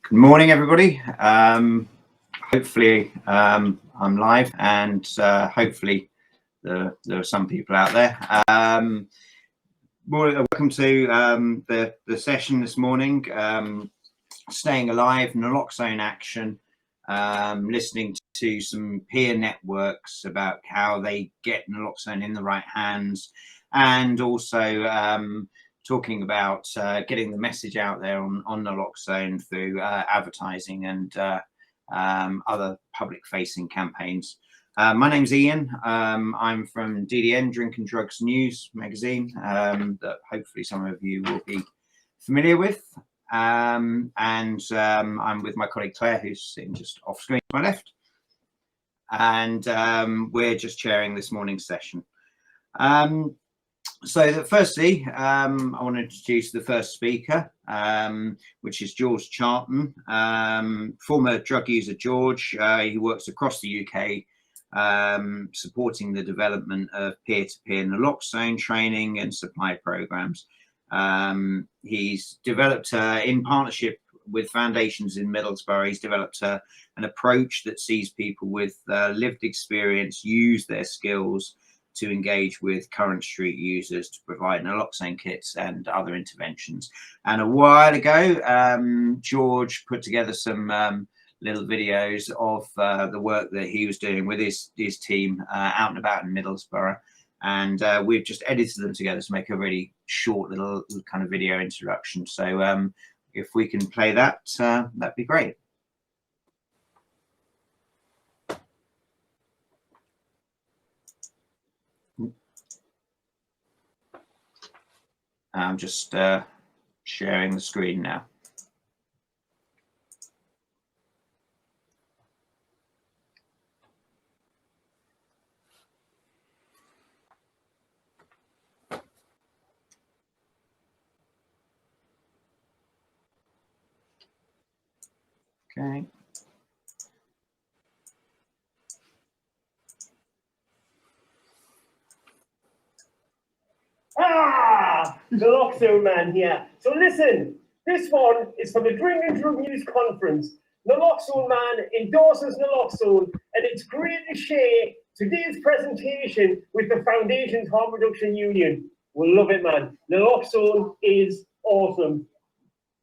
Good morning, everybody. Hopefully I'm live, and hopefully there are some people out there. Welcome to the session this morning, Staying Alive, Naloxone Action, listening to some peer networks about how they get naloxone in the right hands, and also talking about getting the message out there on naloxone through advertising and other public-facing campaigns. My name's Ian. I'm from DDN, Drink and Drugs News magazine, that hopefully some of you will be familiar with. I'm with my colleague Claire, who's sitting just off screen to my left. And we're just chairing this morning's session. Firstly, I want to introduce the first speaker, which is George Charlton, former drug user George. He works across the UK, supporting the development of peer-to-peer naloxone training and supply programs. He's developed, in partnership with foundations in Middlesbrough, he's developed an approach that sees people with lived experience use their skills to engage with current street users to provide naloxone kits and other interventions. And a while ago, George put together some little videos of the work that he was doing with his team out and about in Middlesbrough. And we've just edited them together to make a really short little kind of video introduction. So if we can play that, that'd be great. I'm just sharing the screen now. Okay. Naloxone man here. So listen, this one is for the Drink and Drug News Conference. Naloxone man endorses naloxone, and it's great to share today's presentation with the Foundation's Harm Reduction Union. We'll love it, man. Naloxone is awesome.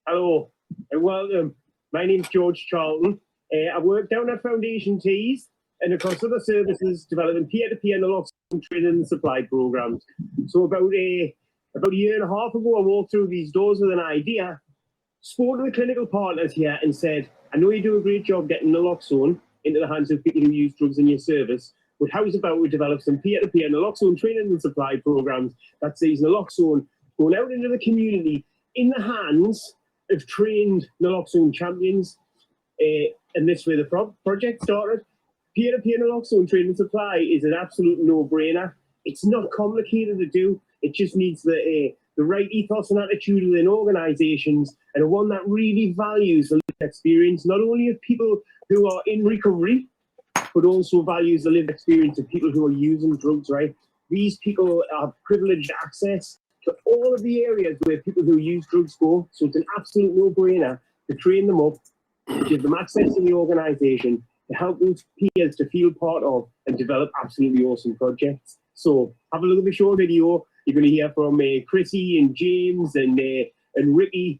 Hello and welcome. My name's George Charlton. I work down at Foundation Teas and across other services developing peer-to-peer naloxone training and supply programs. So about a year and a half ago, I walked through these doors with an idea, spoke to the clinical partners here and said, I know you do a great job getting naloxone into the hands of people who use drugs in your service, but how's about we develop some peer-to-peer naloxone training and supply programs that sees naloxone going out into the community in the hands of trained naloxone champions. And this way the project started. Peer-to-peer naloxone training and supply is an absolute no-brainer. It's not complicated to do. It just needs the right ethos and attitude within organisations, and one that really values the lived experience, not only of people who are in recovery, but also values the lived experience of people who are using drugs, right? These people have privileged access to all of the areas where people who use drugs go, so it's an absolute no-brainer to train them up, give them access to the organisation, to help those peers to feel part of and develop absolutely awesome projects. So have a look at the short video. You're going to hear from Chrissy and James and Ricky.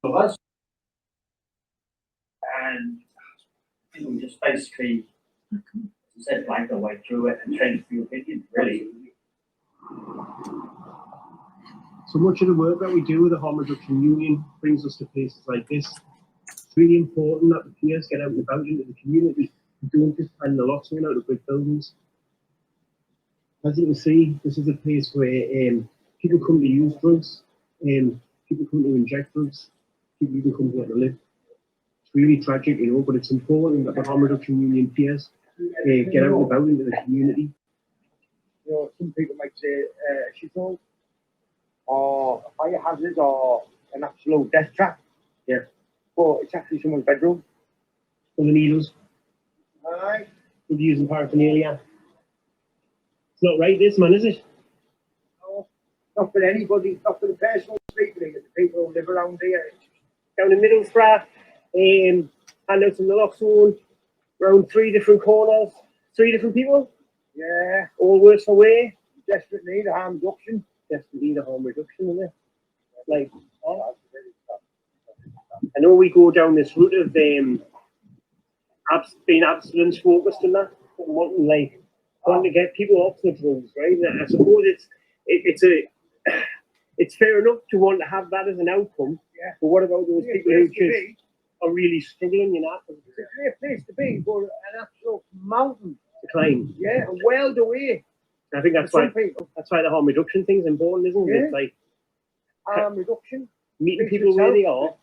Of us, and we just basically said blank our way through it and changed the opinion, really. So much of the work that we do with the Harm Reduction Union brings us to places like this. It's really important that the peers get out and about into the community and don't just find naloxone out of big buildings. As you can see, this is a place where people come to use drugs, people come to inject drugs, people even come here to live. It's really tragic, you know, but it's important that the Harm Reduction Union peers get out and about into the community. You know, some people might say she's old. or a fire hazard or an absolute death trap. Yeah. But it's actually someone's bedroom. Full of needles. Aye. We'll be using paraphernalia. It's not right, this man, is it? No, not for anybody, not for the personal people, the people who live around here. Down in Middlesbrough, hand out some naloxone, around 3 different corners, 3 different people, Yeah, all worse for wear. desperate need of harm reduction. Definitely need a harm reduction, isn't it? Like, I know we go down this route of being abstinence focused and that, and wanting to get people off the drugs, right? And I suppose it's fair enough to want to have that as an outcome. Yeah. But what about those people who just be. are really struggling, you know? It's a great place to be, but an absolute mountain. To climb. Yeah, a world away. I think that's For why some people. that's why the harm reduction thing's important, isn't it? Yeah. It's like Harm reduction. meeting Reach people where they yourself.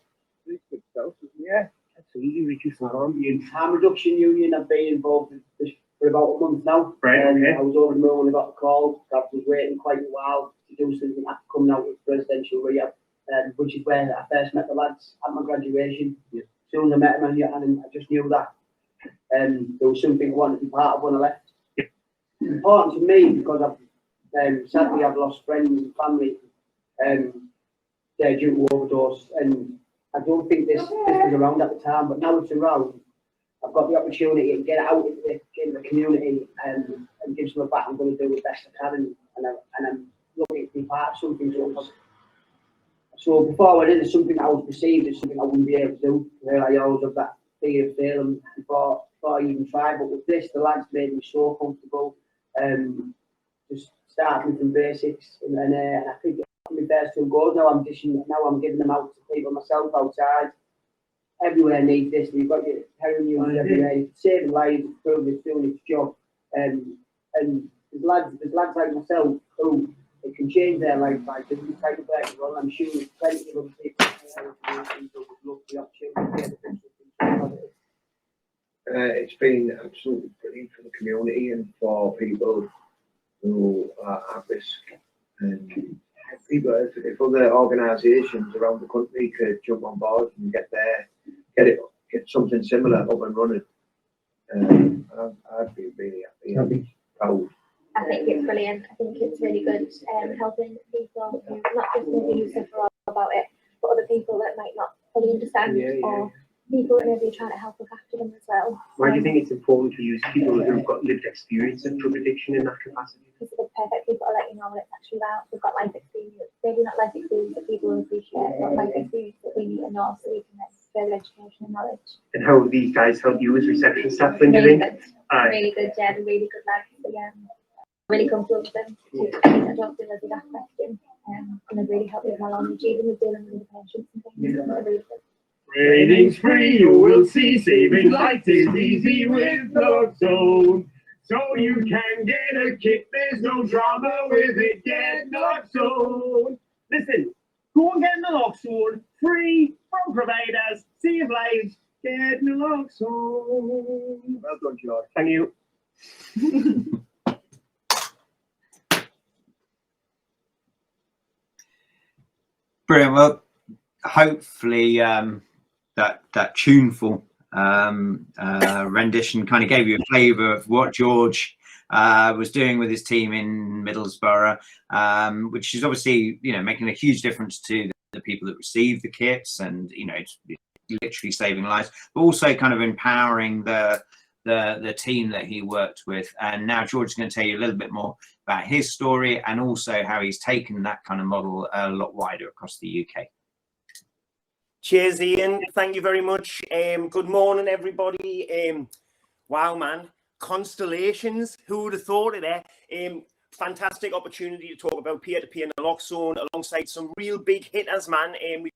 are. Yeah. Absolutely reduce the harm. Harm Reduction Union, I've been involved with this for about a month now. Right, okay. I was over the moon when I got the call. I was waiting quite a while to do something after coming out with residential rehab, which is where I first met the lads at my graduation. Yeah. As soon as I met them, I just knew that there was something I wanted to be part of when I left. Yeah. It's important to me because sadly I've lost friends and family due to overdose, and I don't think this was around at the time, but now it's around. I've got the opportunity to get out into the community and give something back. I'm going to do the best I can, and I'm looking to be part of something. So before I went into something I was perceived as something I wouldn't be able to do, I always have that fear of failing before I even try. But with this, the lads made me so comfortable. Just starting from basics, and I think my first 2 goals now. I'm giving them out to people myself outside. Everywhere needs this. We've got your heroin users everywhere. It's saving lives, it's proving it's doing its job. And there's lads like myself who it can change their life by doing this type of work as well. I'm sure there's plenty of other people who would love the opportunity to do something positive. It's been absolutely brilliant for the community and for people who are at risk. And people, if other organisations around the country could jump on board and get something similar up and running, I'd be really happy. Proud. I think it's brilliant. I think it's really good helping people who not just maybe who suffer all about it, but other people that might not fully understand or people that maybe trying to help look after them as well. Why do you think it's important to use people who've got lived experience of drug addiction in that capacity? Because they're the perfect people to let you know what it's actually about. They've got life experience. Maybe not life experience that people will appreciate, but life experience that we need to know so we can get further education and knowledge. And how have these guys help you as reception staff, when Really you think? good. Really good, yeah, they're really good lads. So, yeah, really comfortable with them. I don't feel like they ask questions. And they've really helped with my knowledge, even with dealing with the patients and things. They're really good. Ratings free, you will see saving life is easy with Naloxone. So you can get a kick, there's no drama with it, get Naloxone. Listen, go and get Naloxone, free from providers, save lives, get Naloxone. Well done, George. Thank you. Brilliant. Well, hopefully that tuneful rendition kind of gave you a flavour of what George was doing with his team in Middlesbrough, which is obviously, making a huge difference to the people that receive the kits, and it's literally saving lives, but also kind of empowering the team that he worked with. And now George is going to tell you a little bit more about his story and also how he's taken that kind of model a lot wider across the UK. Cheers, Ian. Thank you very much. Good morning, everybody. Wow, man. Constellations. Who would have thought of that? Fantastic opportunity to talk about peer-to-peer naloxone alongside some real big hitters, man. We've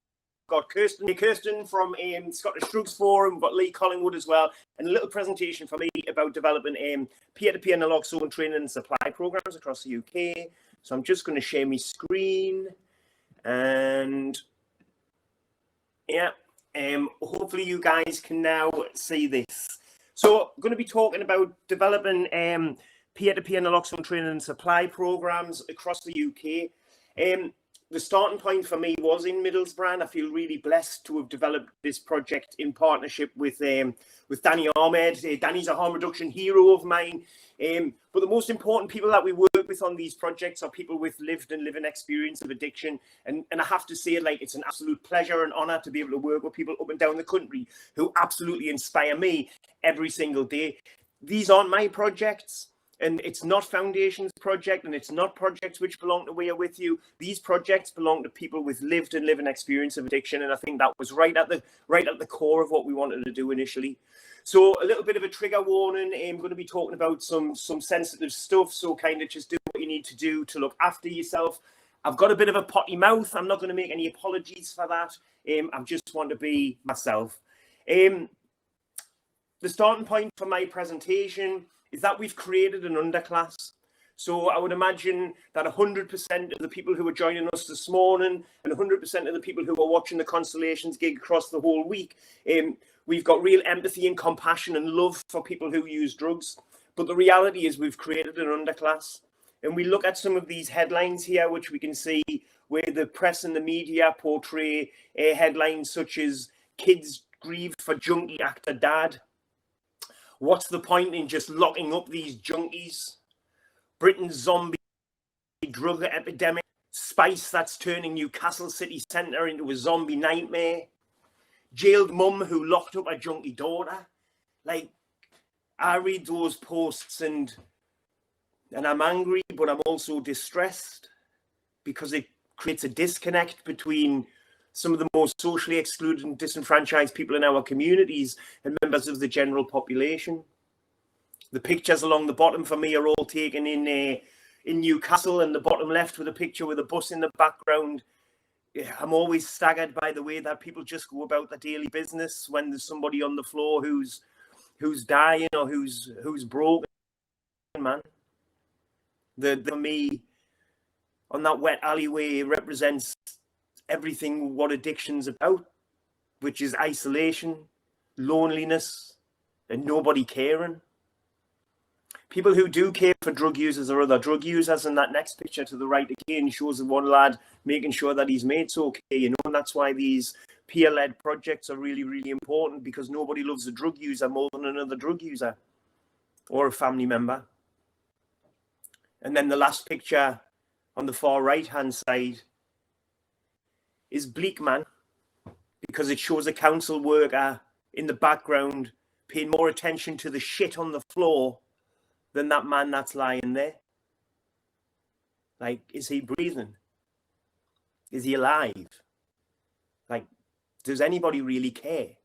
got Kirsten from Scottish Drugs Forum. We've got Lee Collingwood as well. And a little presentation from me about developing peer-to-peer naloxone training and supply programs across the UK. So I'm just going to share my screen. And yeah, hopefully you guys can now see this. So I'm going to be talking about developing peer-to-peer naloxone training and supply programs across the UK. the starting point for me was in Middlesbrough, and I feel really blessed to have developed this project in partnership with Danny Ahmed. Danny's a harm reduction hero of mine. But the most important people that we work with on these projects are people with lived and living experience of addiction. And I have to say, like, it's an absolute pleasure and honor to be able to work with people up and down the country who absolutely inspire me every single day. These aren't my projects. And it's not Foundation's project, and it's not projects which belong to We Are With You. These projects belong to people with lived and living experience of addiction, and I think that was right at the core of what we wanted to do initially. So a little bit of a trigger warning. I'm going to be talking about some sensitive stuff, so kind of just do what you need to do to look after yourself. I've got a bit of a potty mouth. I'm not going to make any apologies for that. I just want to be myself. The starting point for my presentation is that we've created an underclass. So I would imagine that 100% of the people who are joining us this morning and 100% of the people who are watching the Constellations gig across the whole week, we've got real empathy and compassion and love for people who use drugs. But the reality is we've created an underclass. And we look at some of these headlines here, which we can see where the press and the media portray headlines such as "Kids grieved for junkie actor dad." What's the point in just locking up these junkies? Britain's zombie drug epidemic. Spice that's turning Newcastle city centre into a zombie nightmare. Jailed mum who locked up a junkie daughter. Like, I read those posts and I'm angry, but I'm also distressed because it creates a disconnect between some of the most socially excluded and disenfranchised people in our communities and members of the general population. The pictures along the bottom for me are all taken in Newcastle, and the bottom left with a picture with a bus in the background. I'm always staggered by the way that people just go about their daily business when there's somebody on the floor who's dying or who's broken, man. For me, on that wet alleyway, represents everything what addiction's about, which is isolation, loneliness, and nobody caring. People who do care for drug users or other drug users, and that next picture to the right again shows the one lad making sure that his mate's okay, you know, and that's why these peer-led projects are really, really important, because nobody loves a drug user more than another drug user or a family member. And then the last picture on the far right-hand side is bleak, man, because it shows a council worker in the background paying more attention to the shit on the floor than that man that's lying there. Like, is he breathing? Is he alive? Like, does anybody really care?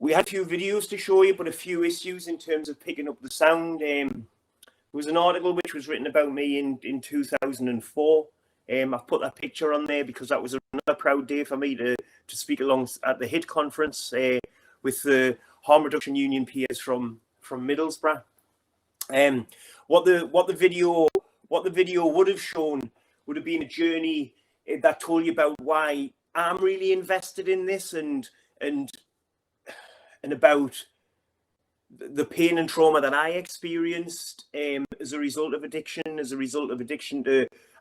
We had a few videos to show you, but a few issues in terms of picking up the sound. There was an article which was written about me in 2004. I've put that picture on there because that was another proud day for me to speak along at the HIT conference with the Harm Reduction Union peers from Middlesbrough. What the video would have shown would have been a journey that told you about why I'm really invested in this and about the pain and trauma that I experienced as a result of addiction.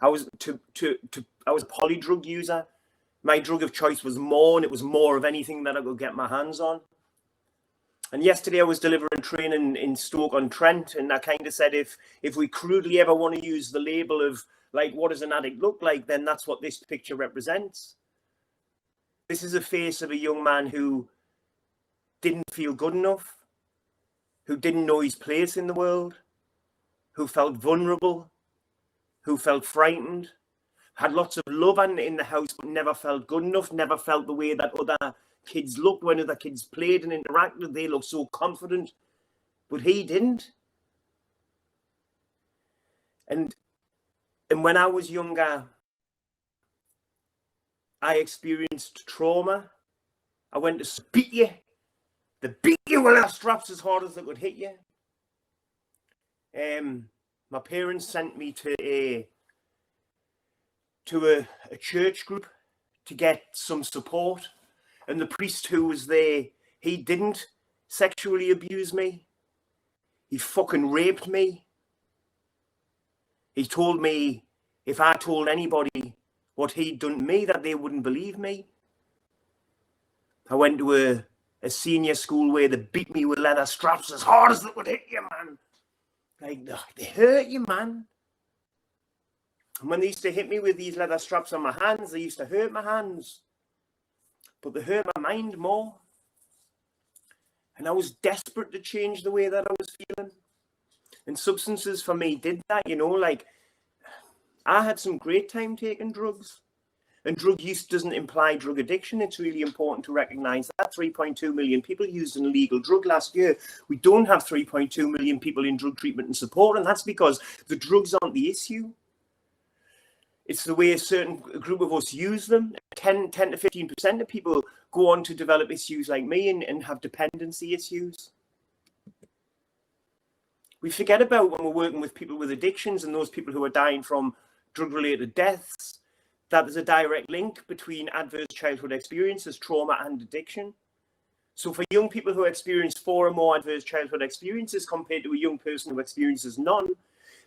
I was a poly drug user. My drug of choice was more, and it was more of anything that I could get my hands on. And yesterday I was delivering training in Stoke-on-Trent, and I kind of said, if we crudely ever want to use the label of, like, what does an addict look like, then that's what this picture represents. This is a face of a young man who didn't feel good enough, who didn't know his place in the world, who felt vulnerable, who felt frightened, had lots of love in the house, but never felt good enough, never felt the way that other kids looked when other kids played and interacted. They looked so confident, but he didn't. And when I was younger, I experienced trauma. I went to beat you. They beat you with their straps as hard as they could hit you. My parents sent me to a church group to get some support. And the priest who was there, he didn't sexually abuse me. He fucking raped me. He told me if I told anybody what he'd done to me, that they wouldn't believe me. I went to a senior school where they beat me with leather straps as hard as they would hit you, man. Like, they hurt you, man. And when they used to hit me with these leather straps on my hands, they used to hurt my hands. But they hurt my mind more. And I was desperate to change the way that I was feeling. And substances for me did that, you know, like I had some great time taking drugs. And drug use doesn't imply drug addiction. It's really important to recognize that. 3.2 million people used an illegal drug last year. We don't have 3.2 million people in drug treatment and support. And that's because the drugs aren't the issue. It's the way a certain group of us use them. 10 to 15% of people go on to develop issues like me and have dependency issues. We forget about when we're working with people with addictions and those people who are dying from drug-related deaths, that there's a direct link between adverse childhood experiences, trauma and addiction. So for young people who experience 4 or more adverse childhood experiences compared to a young person who experiences none,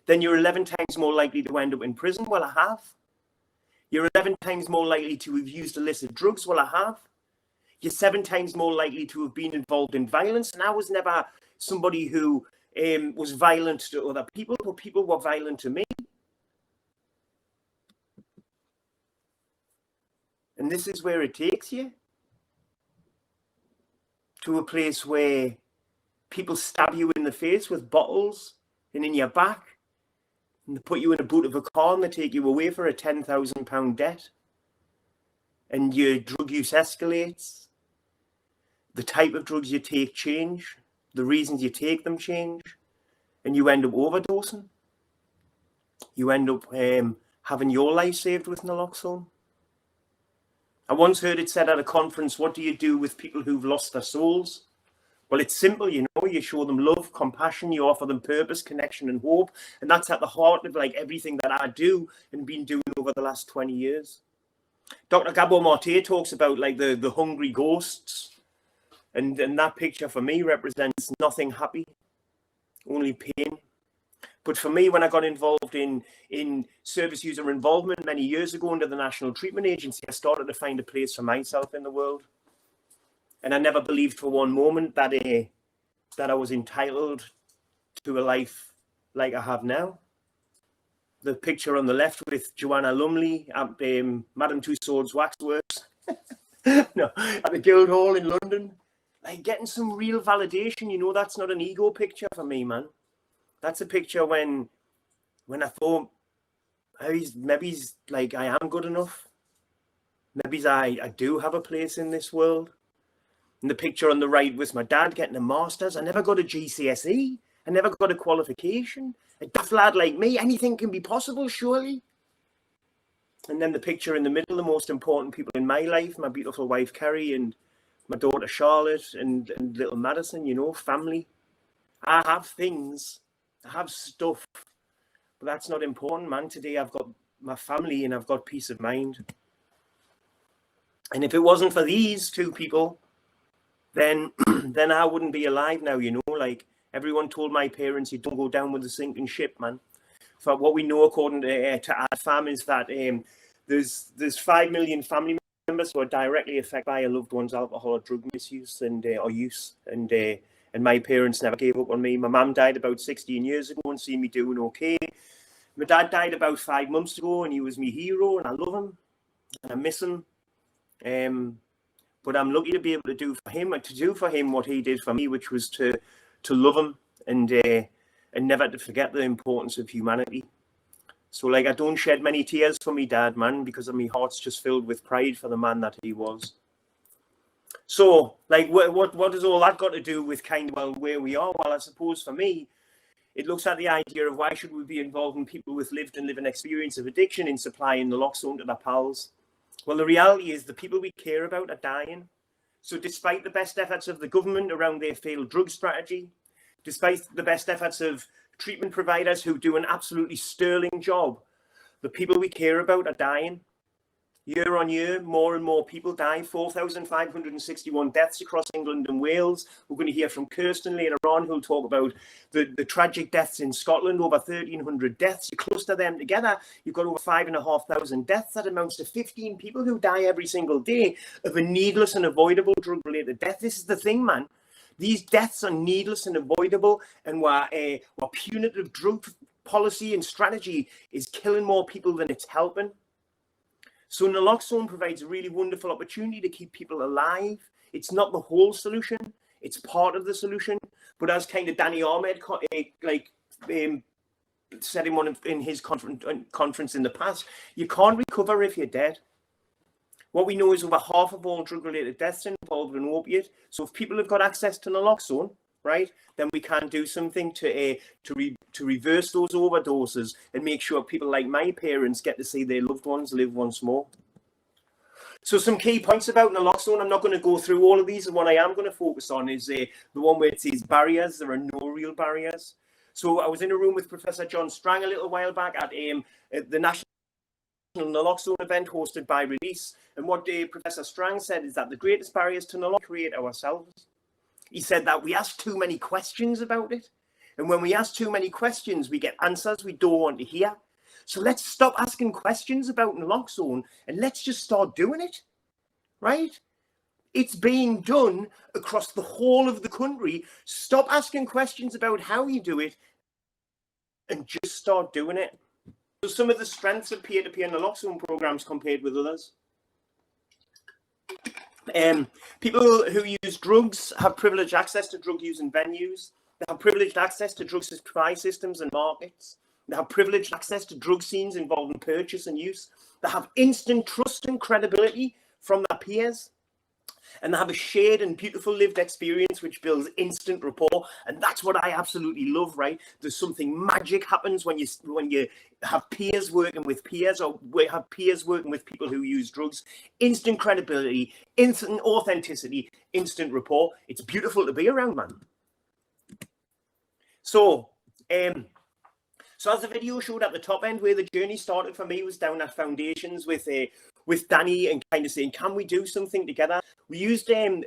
then you're 11 times more likely to end up in prison. Well, I have. You're 11 times more likely to have used illicit drugs. Well, I have. You're 7 times more likely to have been involved in violence. And I was never somebody who was violent to other people, but people were violent to me. And this is where it takes you. To a place where people stab you in the face with bottles and in your back. And they put you in a boot of a car and they take you away for a £10,000 debt. And your drug use escalates. The type of drugs you take change. The reasons you take them change. And you end up overdosing. You end up having your life saved with naloxone. I once heard it said at a conference, what do you do with people who've lost their souls? Well, it's simple, you know, you show them love, compassion, you offer them purpose, connection and hope. And that's at the heart of like everything that I do and been doing over the last 20 years. Dr. Gabor Mate talks about like the hungry ghosts. And that picture for me represents nothing happy, only pain. But for me, when I got involved in service user involvement many years ago under the National Treatment Agency, I started to find a place for myself in the world. And I never believed for one moment that I was entitled to a life like I have now. The picture on the left with Joanna Lumley at Madame Tussauds Waxworks, no, at the Guildhall in London. Like getting some real validation, you know, that's not an ego picture for me, man. That's a picture when I thought, maybe he's like, I am good enough. Maybe I do have a place in this world. And the picture on the right was my dad getting a master's. I never got a GCSE. I never got a qualification. A daft lad like me, anything can be possible, surely. And then the picture in the middle, the most important people in my life, my beautiful wife, Kerry, and my daughter, Charlotte, and little Madison, you know, family. I have things. I have stuff. But that's not important, man. Today I've got my family and I've got peace of mind. And if it wasn't for these two people, then I wouldn't be alive now, you know. Like everyone told my parents, you don't go down with the sinking ship, man. So what we know according to AdFam is that there's 5 million family members who are directly affected by a loved one's alcohol or drug misuse and or use. And my parents never gave up on me. My mum died about 16 years ago and seen me doing okay. My dad died about 5 months ago and he was my hero and I love him and I miss him. But I'm lucky to be able to do for him what he did for me, which was to love him and never to forget the importance of humanity. So like I don't shed many tears for me dad, man, because my heart's just filled with pride for the man that he was. So like what has all that got to do with kind of well where we are? Well, I suppose for me, it looks at the idea of why should we be involving people with lived and living experience of addiction in supplying naloxone to their pals? Well, the reality is the people we care about are dying. So despite the best efforts of the government around their failed drug strategy, despite the best efforts of treatment providers who do an absolutely sterling job, the people we care about are dying. Year on year, more and more people die. 4,561 deaths across England and Wales. We're going to hear from Kirsten later on, who'll talk about the tragic deaths in Scotland, over 1,300 deaths. You cluster them together, you've got over 5,500 deaths. That amounts to 15 people who die every single day of a needless and avoidable drug-related death. This is the thing, man. These deaths are needless and avoidable, and while punitive drug policy and strategy is killing more people than it's helping. So naloxone provides a really wonderful opportunity to keep people alive. It's not the whole solution, it's part of the solution. But as kind of Danny Ahmed said in his conference in the past, you can't recover if you're dead. What we know is over half of all drug-related deaths involve an opiate. So if people have got access to naloxone, right, then we can do something to reverse those overdoses and make sure people like my parents get to see their loved ones live once more. So some key points about naloxone. I'm not going to go through all of these, and what I am going to focus on is the one where it says barriers. There are no real barriers. So I was in a room with Professor John Strang a little while back at the National Naloxone event hosted by Release, and what Professor Strang said is that the greatest barriers to naloxone create ourselves. He said that we ask too many questions about it, and when we ask too many questions, we get answers we don't want to hear. So let's stop asking questions about naloxone and let's just start doing it, right? It's being done across the whole of the country. Stop asking questions about how you do it and just start doing it. So some of the strengths of peer-to-peer naloxone programs compared with others. People who use drugs have privileged access to drug use and venues. They have privileged access to drug supply systems and markets. They have privileged access to drug scenes involving purchase and use. They have instant trust and credibility from their peers. And they have a shared and beautiful lived experience which builds instant rapport. And that's what I absolutely love, right? There's something magic happens when you have peers working with peers, or we have peers working with people who use drugs. Instant credibility, instant authenticity, instant rapport. It's beautiful to be around, man. So as the video showed at the top end, where the journey started for me was down at Foundations with Danny, and kind of saying, can we do something together? We used an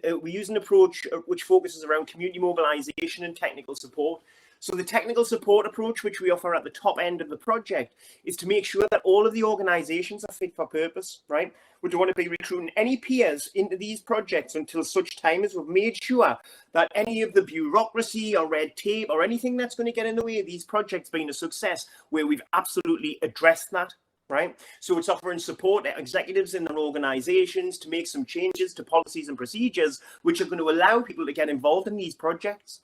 approach which focuses around community mobilization and technical support. So the technical support approach, which we offer at the top end of the project, is to make sure that all of the organizations are fit for purpose, right? We don't want to be recruiting any peers into these projects until such time as we've made sure that any of the bureaucracy or red tape or anything that's going to get in the way of these projects being a success, where we've absolutely addressed that. Right, so it's offering support to executives in their organizations to make some changes to policies and procedures which are going to allow people to get involved in these projects.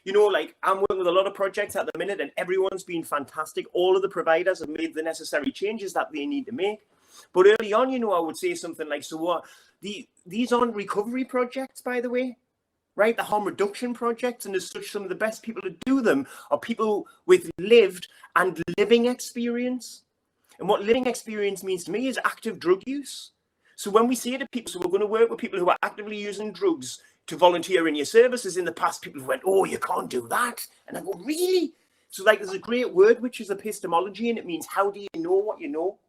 You know, like, I'm working with a lot of projects at the minute and everyone's been fantastic. All of the providers have made the necessary changes that they need to make. But early on, you know, I would say something like, so what? These aren't recovery projects, by the way. Right, the harm reduction projects, and as such, some of the best people to do them are people with lived and living experience. And what living experience means to me is active drug use. So when we say to people, so we're going to work with people who are actively using drugs to volunteer in your services, in the past, people went, oh, you can't do that. And I go, really? So like, there's a great word, which is epistemology, and it means, how do you know what you know,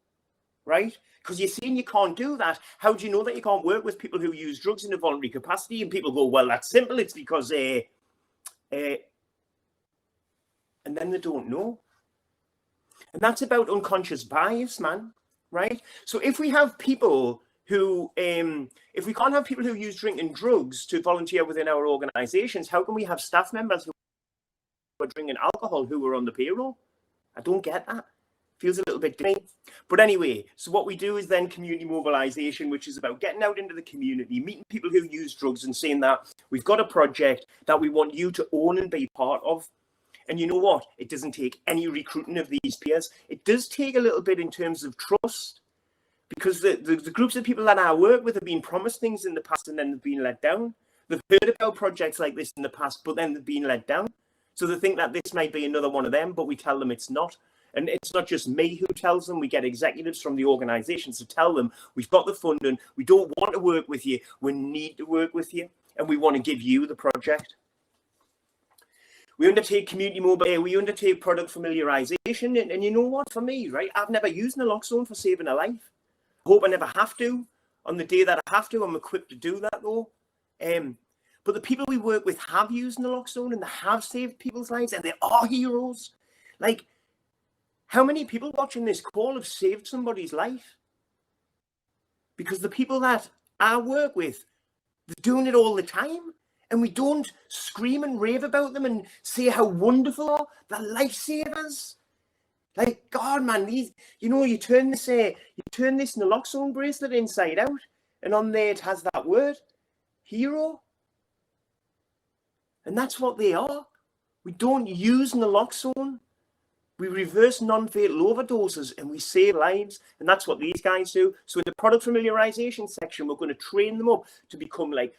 right? Because you're saying you can't do that. How do you know that you can't work with people who use drugs in a voluntary capacity? And people go, well, that's simple. It's because, and then they don't know. And that's about unconscious bias, man, right? So if we have people who, if we can't have people who use drinking drugs to volunteer within our organizations, how can we have staff members who are drinking alcohol who are on the payroll? I don't get that. Feels a little bit different. But anyway, so what we do is then community mobilization, which is about getting out into the community, meeting people who use drugs and saying that we've got a project that we want you to own and be part of. And you know what? It doesn't take any recruiting of these peers. It does take a little bit in terms of trust, because the groups of people that I work with have been promised things in the past and then they've been let down. They've heard about projects like this in the past, but then they've been let down. So they think that this might be another one of them, but we tell them it's not. And it's not just me who tells them. We get executives from the organizations to tell them, we've got the funding, we don't want to work with you, we need to work with you, and we want to give you the project. We undertake community mobile, we undertake product familiarization. And you know what, for me, right, I've never used naloxone for saving a life. Hope I never have to. On the day that I have to, I'm equipped to do that though. But the people we work with have used naloxone and they have saved people's lives and they are heroes. Like, how many people watching this call have saved somebody's life? Because the people that I work with, they're doing it all the time. And we don't scream and rave about them and say how wonderful they're lifesavers. Like, God, man, these, you know, you turn this naloxone bracelet inside out, and on there it has that word, hero. And that's what they are. We don't use naloxone. We reverse non-fatal overdoses and we save lives. And that's what these guys do. So in the product familiarization section, we're going to train them up to become like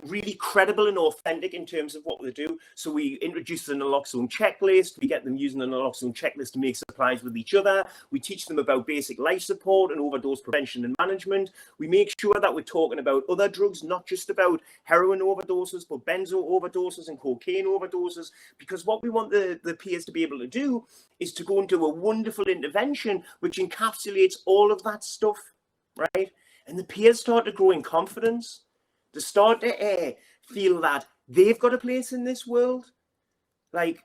really credible and authentic in terms of what they do. So we introduce the Naloxone Checklist. We get them using the Naloxone Checklist to make supplies with each other. We teach them about basic life support and overdose prevention and management. We make sure that we're talking about other drugs, not just about heroin overdoses, but benzo overdoses and cocaine overdoses, because what we want the peers to be able to do is to go into a wonderful intervention which encapsulates all of that stuff, right? And the peers start to grow in confidence. They start to feel that they've got a place in this world. Like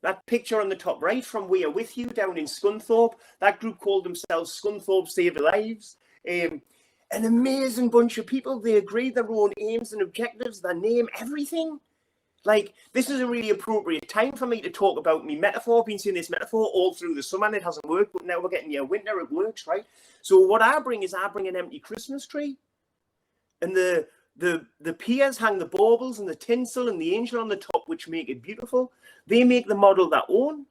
that picture on the top right from We Are With You down in Scunthorpe, that group called themselves Scunthorpe Saved Lives. An amazing bunch of people. They agreed their own aims and objectives, their name, everything. Like, this is a really appropriate time for me to talk about me metaphor. I've been seeing this metaphor all through the summer and it hasn't worked, but now we're getting near winter, it works, right? So what I bring is I bring an empty Christmas tree. And the peers hang the baubles and the tinsel and the angel on the top, which make it beautiful. They make the model their own.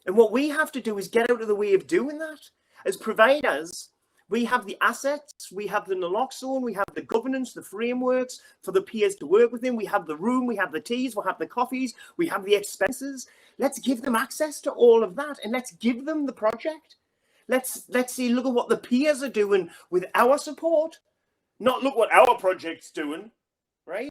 And what we have to do is get out of the way of doing that. As providers, we have the assets, we have the naloxone, we have the governance, the frameworks for the peers to work within. We have the room, we have the teas, we have the coffees, we have the expenses. Let's give them access to all of that and let's give them the project. Let's see, look at what the peers are doing with our support. Not look what our project's doing, right?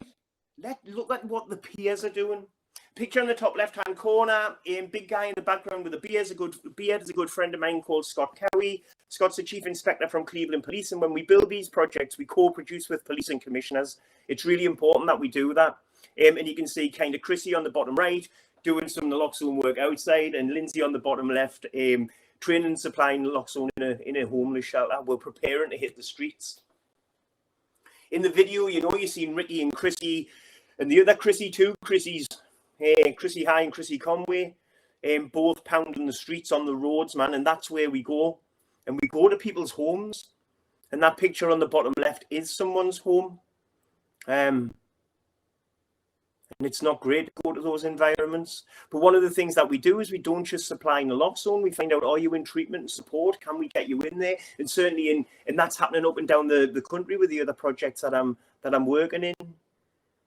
Look at what the peers are doing. Picture in the top left-hand corner, big guy in the background with a beard is a good friend of mine called Scott Cowie. Scott's the chief inspector from Cleveland Police, and when we build these projects, we co-produce with police and commissioners. It's really important that we do that. And you can see kind of Chrissy on the bottom right doing some naloxone work outside, and Lindsay on the bottom left training and supplying naloxone in a homeless shelter. We're preparing to hit the streets. In the video, you know, you've seen Ricky and Chrissy and the other Chrissy too. Chrissy High and Chrissy Conway, both pounding the streets on the roads, man. And that's where we go. And we go to people's homes. And that picture on the bottom left is someone's home. And it's not great to go to those environments. But one of the things that we do is we don't just supply naloxone. We find out, are you in treatment and support? Can we get you in there? And certainly and that's happening up and down the country with the other projects that I'm working in.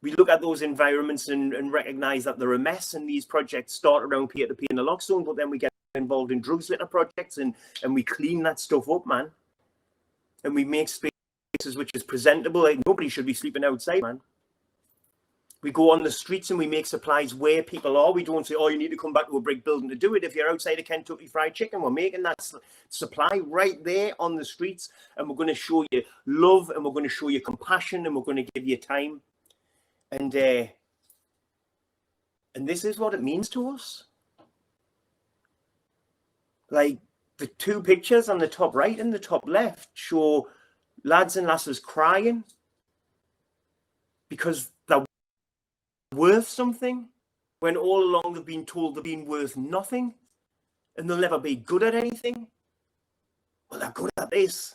We look at those environments and recognize that they're a mess, and these projects start around peer-to-peer naloxone, but then we get involved in drugs litter projects and we clean that stuff up, man. And we make spaces which is presentable. Like, nobody should be sleeping outside, man. We go on the streets and we make supplies where people are. We don't say, oh, you need to come back to a brick building to do it. If you're outside a Kentucky Fried Chicken, we're making that supply right there on the streets. And we're going to show you love, and we're going to show you compassion, and we're going to give you time. And this is what it means to us. Like, the two pictures on the top right and the top left show lads and lasses crying because they're worth something, when all along they've been told they've been worth nothing and they'll never be good at anything. Well, they're good at this.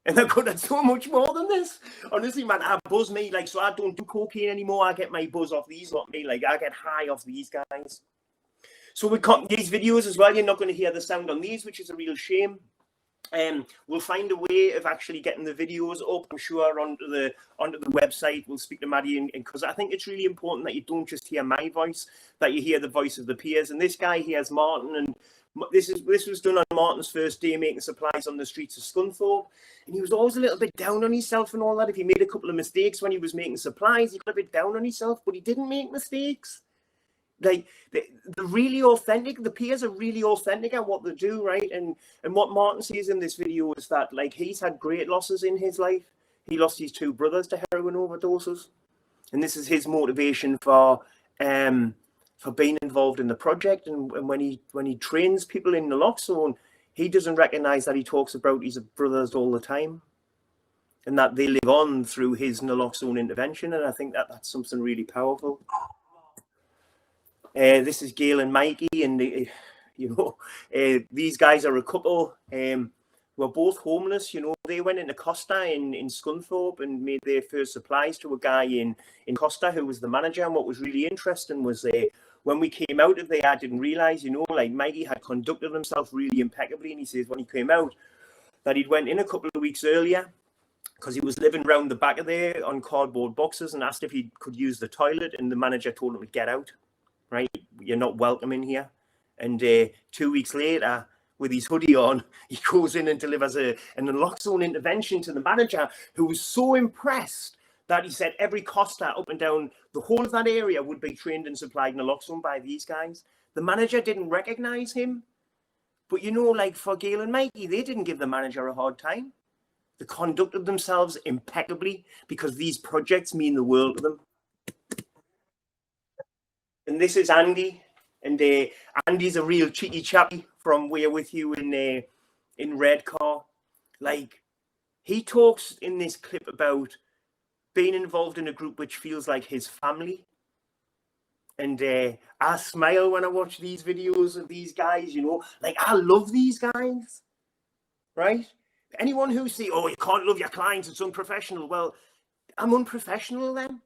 And they're good at so much more than this. Honestly, man, I buzz me. Like, so I don't do cocaine anymore. I get my buzz off these, not me. Like, I get high off these guys. So we cut these videos as well. You're not going to hear the sound on these, which is a real shame. We'll find a way of actually getting the videos up, I'm sure, onto the website. We'll speak to Maddie, and because I think it's really important that you don't just hear my voice, that you hear the voice of the peers. And this guy here is Martin, and this was done on Martin's first day making supplies on the streets of Scunthorpe, and he was always a little bit down on himself and all that. If he made a couple of mistakes when he was making supplies, he got a bit down on himself, but he didn't make mistakes. Like they're really authentic. The peers are really authentic at what they do, right? And what Martin sees in this video is that like he's had great losses in his life. He lost his 2 brothers to heroin overdoses, and this is his motivation for being involved in the project. And when he trains people in naloxone, he doesn't recognize that he talks about his brothers all the time, and that they live on through his naloxone intervention. And I think that that's something really powerful. This is Gail and Mikey, and these guys are a couple. Were both homeless. They went into Costa in Scunthorpe and made their first supplies to a guy in Costa who was the manager. And what was really interesting was when we came out of there, I didn't realize, like Mikey had conducted himself really impeccably. And he says when he came out that he'd went in a couple of weeks earlier because he was living round the back of there on cardboard boxes, and asked if he could use the toilet. And the manager told him to get out. Right, you're not welcome in here. And 2 weeks later, with his hoodie on, he goes in and delivers an naloxone intervention to the manager, who was so impressed that he said every Costa up and down the whole of that area would be trained and supplied naloxone by these guys. The manager didn't recognize him, but like for Gail and Mikey, they didn't give the manager a hard time. They conducted themselves impeccably because these projects mean the world to them. And this is Andy, and Andy's a real cheeky chappy from We're With You in Redcar. Like, he talks in this clip about being involved in a group which feels like his family. And I smile when I watch these videos of these guys, like I love these guys, right? Anyone who say, oh, you can't love your clients, it's unprofessional. Well, I'm unprofessional then.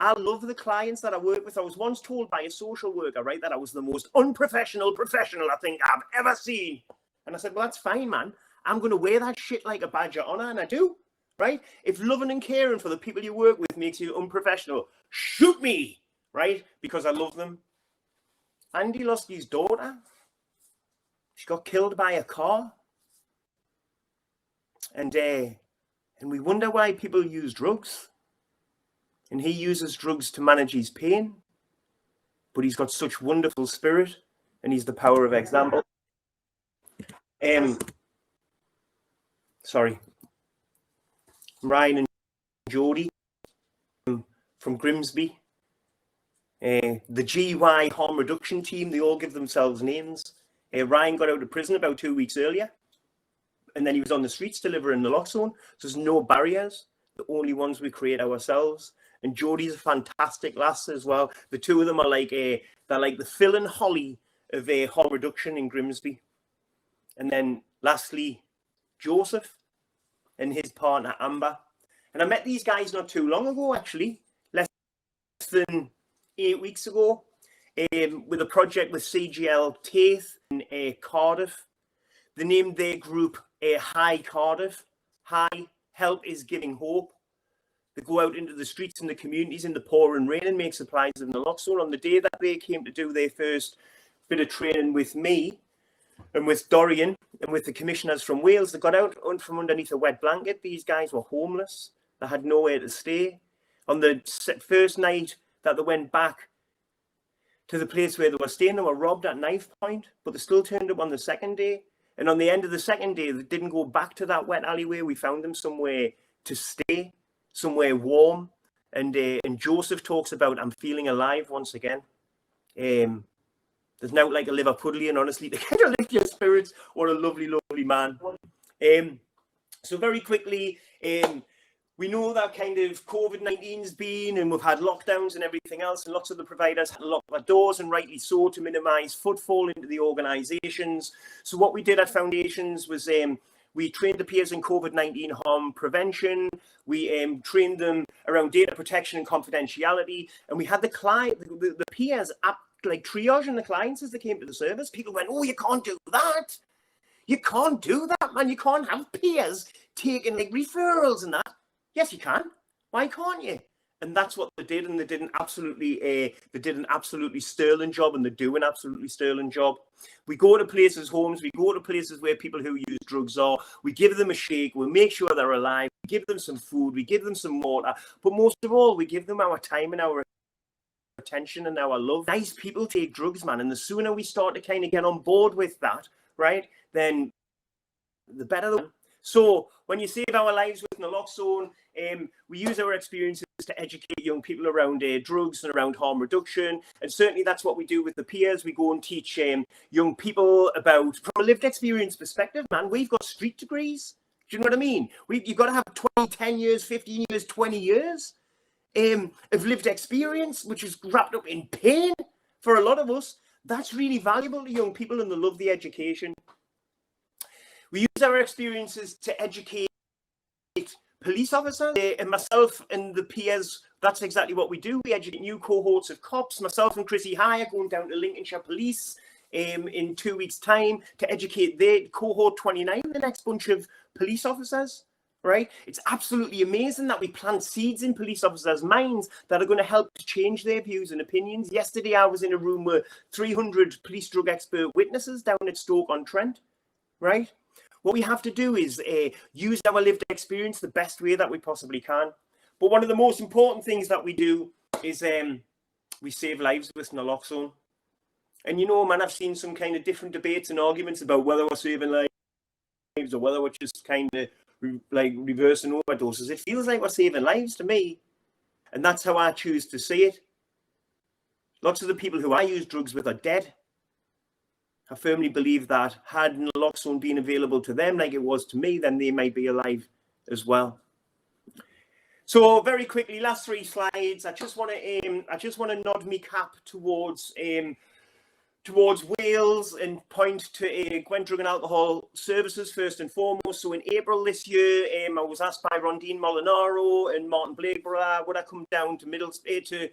I love the clients that I work with. I was once told by a social worker, right, that I was the most unprofessional professional I think I've ever seen. And I said, well, that's fine, man. I'm going to wear that shit like a badge of honor, and I do, right? If loving and caring for the people you work with makes you unprofessional, shoot me, right? Because I love them. Andy lost his daughter. She got killed by a car. And we wonder why people use drugs. And he uses drugs to manage his pain, but he's got such wonderful spirit, and he's the power of example. Ryan and Jody from Grimsby, the GY harm reduction team, they all give themselves names. Ryan got out of prison about 2 weeks earlier, and then he was on the streets delivering naloxone. So there's no barriers. The only ones we create ourselves. And Jodie's a fantastic lass as well. The two of them are like they're like the Phil and Holly of harm reduction in Grimsby. And then lastly, Joseph and his partner Amber. And I met these guys not too long ago, actually, less than 8 weeks ago, with a project with CGL Taith in Cardiff. They named their group High Cardiff. High, help is giving hope. They go out into the streets and the communities in the pouring rain and make supplies of naloxone. On the day that they came to do their first bit of training with me and with Dorian and with the commissioners from Wales, they got out from underneath a wet blanket. These guys were homeless. They had nowhere to stay. On the first night that they went back to the place where they were staying, they were robbed at knife point, but they still turned up on the second day. And on the end of the second day, they didn't go back to that wet alleyway. We found them somewhere to stay, somewhere warm. And Joseph talks about, I'm feeling alive once again. There's now like a Liverpudlian, honestly, to kind of lift your spirits. What a lovely, lovely man. So very quickly, we know that kind of COVID-19's been, and we've had lockdowns and everything else, and lots of the providers had locked their doors, and rightly so, to minimise footfall into the organisations. So what we did at Foundations was we trained the peers in COVID-19 harm prevention. We trained them around data protection and confidentiality, and we had the peers like triaging the clients as they came to the service. People went, oh, you can't do that. You can't do that, man. You can't have peers taking like referrals and that. Yes, you can. Why can't you? And that's what they did, and they did an absolutely sterling job, and they do an absolutely sterling job. We go to places, homes, we go to places where people who use drugs are. We give them a shake. We make sure they're alive. We give them some food. We give them some water. But most of all, we give them our time and our attention and our love. Nice people take drugs, man, and the sooner we start to kind of get on board with that, right, then the better. So when you save our lives with naloxone, we use our experiences to educate young people around drugs and around harm reduction. And certainly that's what we do with the peers. We go and teach young people about, from a lived experience perspective, man, we've got street degrees. Do you know what I mean? You've got to have 20, 10 years, 15 years, 20 years of lived experience, which is wrapped up in pain for a lot of us. That's really valuable to young people, and they love the education. We use our experiences to educate police officers, and myself and the peers, that's exactly what we do. We educate new cohorts of cops. Myself and Chrissy High are going down to Lincolnshire Police in 2 weeks' time to educate their cohort 29, the next bunch of police officers, right? It's absolutely amazing that we plant seeds in police officers' minds that are going to help to change their views and opinions. Yesterday, I was in a room with 300 police drug expert witnesses down at Stoke-on-Trent, right? What we have to do is use our lived experience the best way that we possibly can. But one of the most important things that we do is we save lives with naloxone. And you know, man, I've seen some kind of different debates and arguments about whether we're saving lives or whether we're just kind of like reversing overdoses. It feels like we're saving lives to me. And that's how I choose to see it. Lots of the people who I use drugs with are dead. I firmly believe that had naloxone been available to them like it was to me, then they might be alive as well. So very quickly, last 3 slides. I just want to nod my cap towards Wales and point to Gwent Drug and Alcohol Services first and foremost. So in April this year, I was asked by Rondine Molinaro and Martin Blakeborough, would I come down to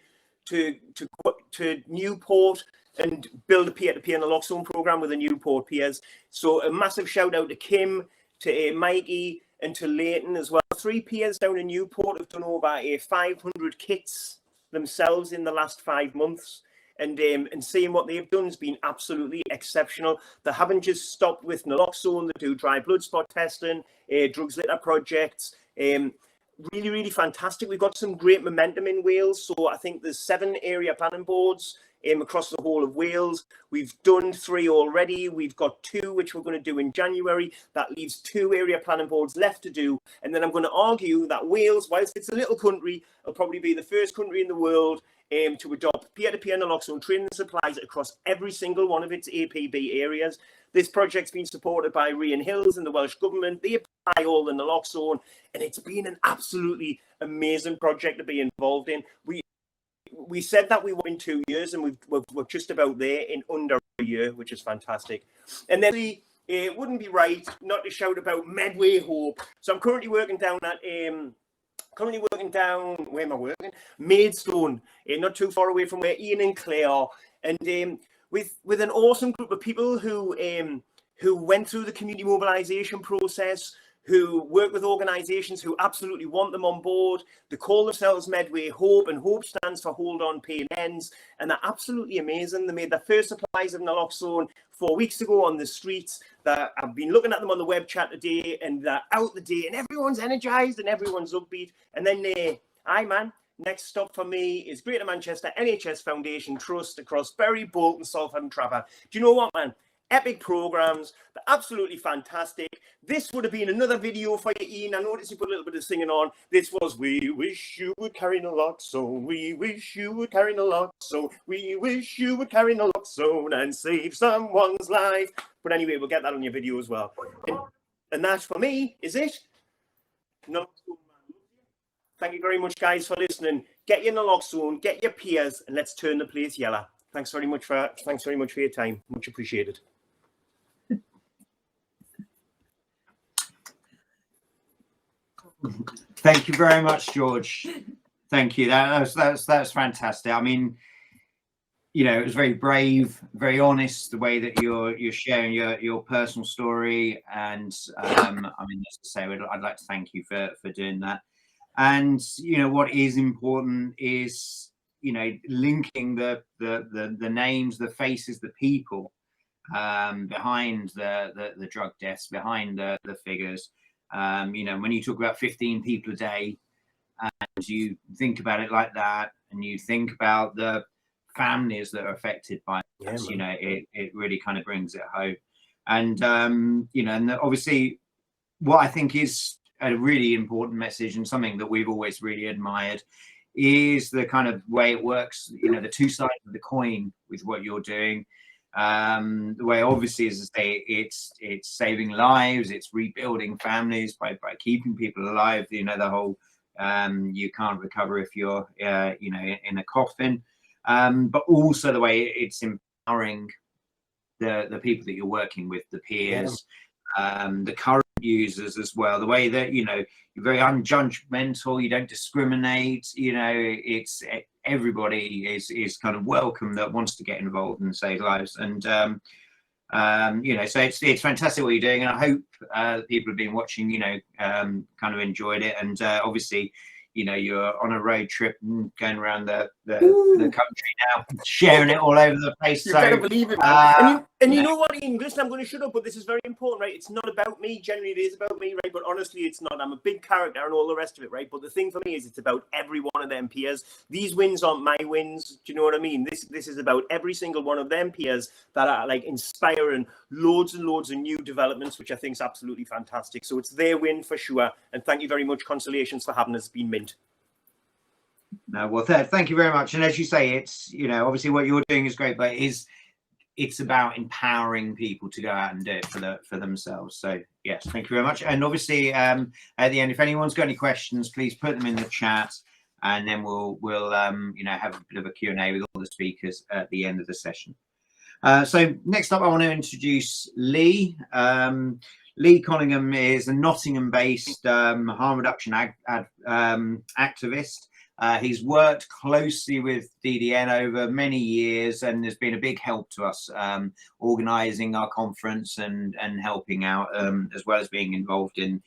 to Newport and build a peer-to-peer naloxone program with the Newport peers. So a massive shout out to Kim, to Mikey, and to Leighton as well. 3 peers down in Newport have done over 500 kits themselves in the last 5 months. And seeing what they've done has been absolutely exceptional. They haven't just stopped with naloxone. They do dry blood spot testing, drugs litter projects. Really, really fantastic. We've got some great momentum in Wales. So I think there's 7 area planning boards across the whole of Wales. We've done 3 already. We've got 2, which we're going to do in January. That leaves 2 area planning boards left to do. And then I'm going to argue that Wales, whilst it's a little country, will probably be the first country in the world to adopt peer-to-peer naloxone training supplies across every single one of its APB areas. This project's been supported by Rian Hills and the Welsh Government. They apply all the naloxone, and it's been an absolutely amazing project to be involved in. We said that we were in 2 years, and we're just about there in under a year, which is fantastic. And then it wouldn't be right not to shout about Medway Hope. So I'm currently working down at where am I working? Maidstone, not too far away from where Ian and Claire are, and with an awesome group of people who went through the community mobilization process, who work with organisations who absolutely want them on board. They call themselves Medway Hope, and Hope stands for Hold On Pain Ends, and they're absolutely amazing. They made their first supplies of naloxone 4 weeks ago on the streets. That I've been looking at them on the web chat today, and they're out the day, and everyone's energised and everyone's upbeat. And then next stop for me is Greater Manchester NHS Foundation Trust across Bury, Bolton, Salford and Trafford. Do you know what, man? Epic programs. They're absolutely fantastic. This would have been another video for you, Ian. I noticed you put a little bit of singing on. This was We Wish You Would Carry Naloxone. We wish you would carry Naloxone. We wish you would carry Naloxone and save someone's life. But anyway, we'll get that on your video as well. And that for me is it. Thank you very much, guys, for listening. Get your naloxone, get your peers, and let's turn the place yellow. Thanks very much for your time. Much appreciated. Thank you very much, George. Thank you. That's fantastic. I mean, you know, it was very brave, very honest, the way that you're sharing your personal story. And I mean, as I say, I'd like to thank you for doing that. And you know, what is important is, you know, linking the names, the faces, the people behind the drug deaths, behind the figures. You know, when you talk about 15 people a day, and you think about it like that, and you think about the families that are affected by this, Yeah, you know, it really kind of brings it home. And you know, and obviously what I think is a really important message, and something that we've always really admired, is the kind of way it works, you know, the two sides of the coin with what you're doing. The way, obviously, as I say, it's saving lives, it's rebuilding families by keeping people alive, you know, the whole you can't recover if you're you know, in a coffin, but also the way it's empowering the people that you're working with, the peers, the current users as well, the way that, you know, you're very unjudgmental, you don't discriminate, you know, it's everybody is kind of welcome that wants to get involved and save lives. And you know, so it's fantastic what you're doing, and I hope people have been watching, you know, kind of enjoyed it. And obviously, you know, you're on a road trip and going around the country now, sharing it all over the place. You so better believe it, man. And you know what, Ian, listen, I'm going to shut up, but this is very important, right? It's not about me. Generally, it is about me, right? But honestly, it's not. I'm a big character and all the rest of it, right? But the thing for me is it's about every one of them peers. These wins aren't my wins. Do you know what I mean? This is about every single one of them peers that are like inspiring loads and loads of new developments, which I think is absolutely fantastic. So it's their win for sure. And thank you very much, Constellations, for having us been mint. No, well, thank you very much. And as you say, it's, you know, obviously what you're doing is great, but it's about empowering people to go out and do it for themselves. So yes, thank you very much. And obviously at the end, if anyone's got any questions, please put them in the chat, and then we'll you know, have a bit of a Q&A with all the speakers at the end of the session. So next up, I want to introduce Lee. Lee Collingham is a Nottingham-based harm reduction activist. He's worked closely with DDN over many years and has been a big help to us, organising our conference and helping out, as well as being involved in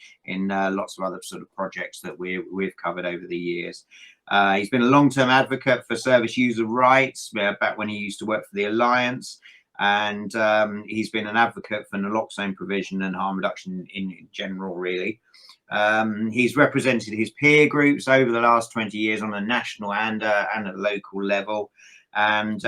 lots of other sort of projects that we've covered over the years. He's been a long-term advocate for service user rights back when he used to work for the Alliance, and he's been an advocate for naloxone provision and harm reduction in general, really. He's represented his peer groups over the last 20 years on a national and at local level, and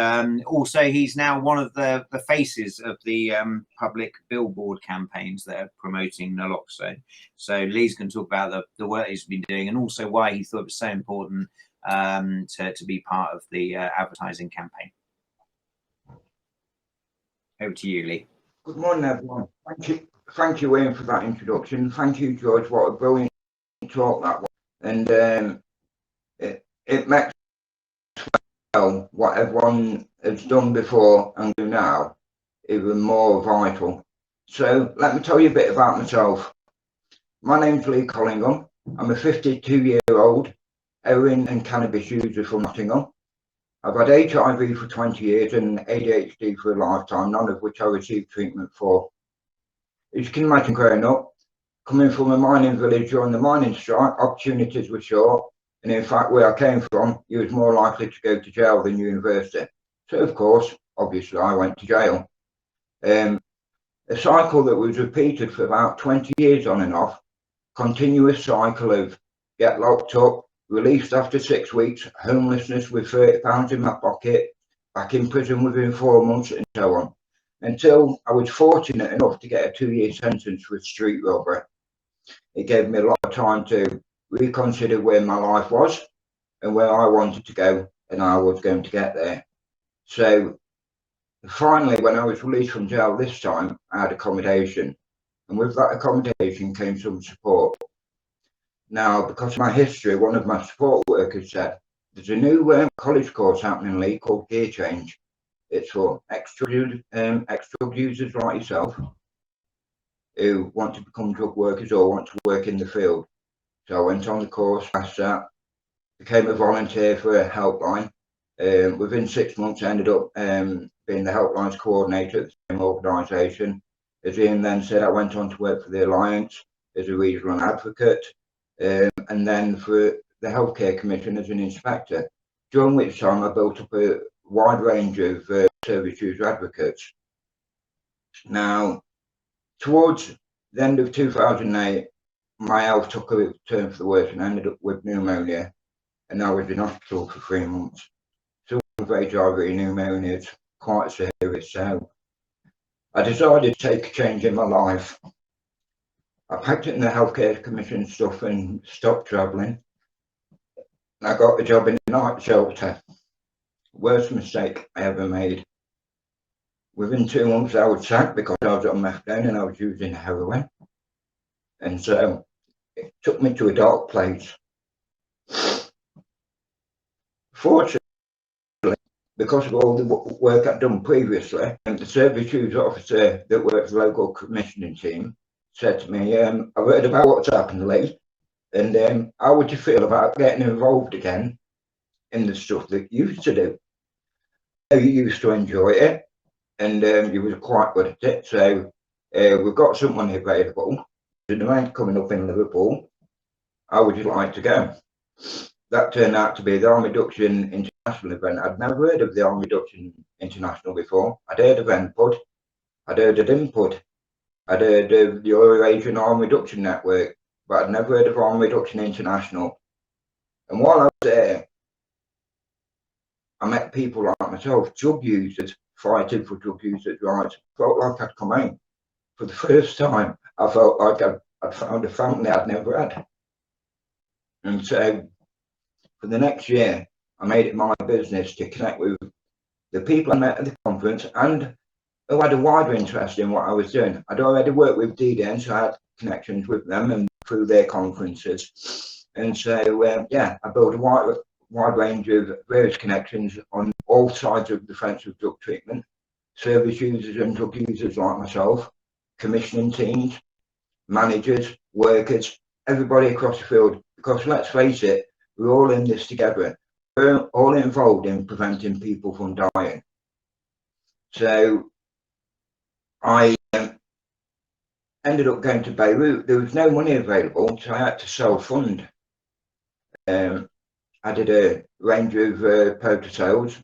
also he's now one of the faces of the public billboard campaigns that are promoting naloxone. So Lee's going to talk about the work he's been doing, and also why he thought it was so important to be part of the advertising campaign. Over to you, Lee. Good morning, everyone. Thank you, Ian, for that introduction. Thank you, George. What a brilliant talk that was. And it makes well what everyone has done before and do now even more vital. So let me tell you a bit about myself. My name's Lee Collingham. I'm a 52-year-old heroin and cannabis user from Nottingham. I've had HIV for 20 years and ADHD for a lifetime, none of which I received treatment for. As you can imagine, growing up, coming from a mining village during the mining strike, opportunities were short, and in fact, where I came from, you was more likely to go to jail than university. So, of course, obviously, I went to jail. A cycle that was repeated for about 20 years on and off, continuous cycle of get locked up, released after 6 weeks, homelessness with £30 in my pocket, back in prison within 4 months, and so on. Until I was fortunate enough to get a 2-year sentence for street robbery. It gave me a lot of time to reconsider where my life was and where I wanted to go and how I was going to get there. So finally, when I was released from jail this time, I had accommodation. And with that accommodation came some support. Now, because of my history, one of my support workers said, there's a new college course happening, Lee, called Gear Change. It's for ex-drug users like yourself who want to become drug workers or want to work in the field. So I went on the course, passed that, became a volunteer for a helpline. Within 6 months, I ended up being the helplines coordinator at the same organisation. As Ian then said, I went on to work for the Alliance as a regional advocate, and then for the Healthcare Commission as an inspector, during which time I built up a wide range of service user advocates. Now, towards the end of 2008, my health took a turn for the worse and I ended up with pneumonia, and I was in hospital for 3 months. So with HIV pneumonia quite serious, so I decided to take a change in my life. I packed it in the healthcare commission stuff and stopped travelling. I got a job in a night shelter. Worst mistake I ever made. Within 2 months I was sacked because I was on methadone and I was using heroin. And so it took me to a dark place. Fortunately, because of all the work I'd done previously, and the service user officer that works for the local commissioning team said to me, I heard about what's happened, Lee, and how would you feel about getting involved again in the stuff that you used to do? You used to enjoy it, and you were quite good at it, so we've got some money available. There's an event coming up in Liverpool. How would you like to go? That turned out to be the Arm Reduction International event. I'd never heard of the Arm Reduction International before. I'd heard of NPUD, I'd heard of INPUD, I'd heard of the Eurasian Arm Reduction Network, but I'd never heard of Arm Reduction International. And while I was there, I met people like myself, drug users, fighting for drug users' rights. I felt like I'd come home. For the first time, I felt like I'd found a family I'd never had. And so, for the next year, I made it my business to connect with the people I met at the conference and who had a wider interest in what I was doing. I'd already worked with DDN, so I had connections with them and through their conferences. And so, yeah, I built a wide range of various connections on all sides of the fence of drug treatment, service users and drug users like myself, commissioning teams, managers, workers, everybody across the field, because let's face it, we're all in this together. We're all involved in preventing people from dying. So I ended up going to Beirut. There was no money available, so I had to self-fund. I did a range of poker sales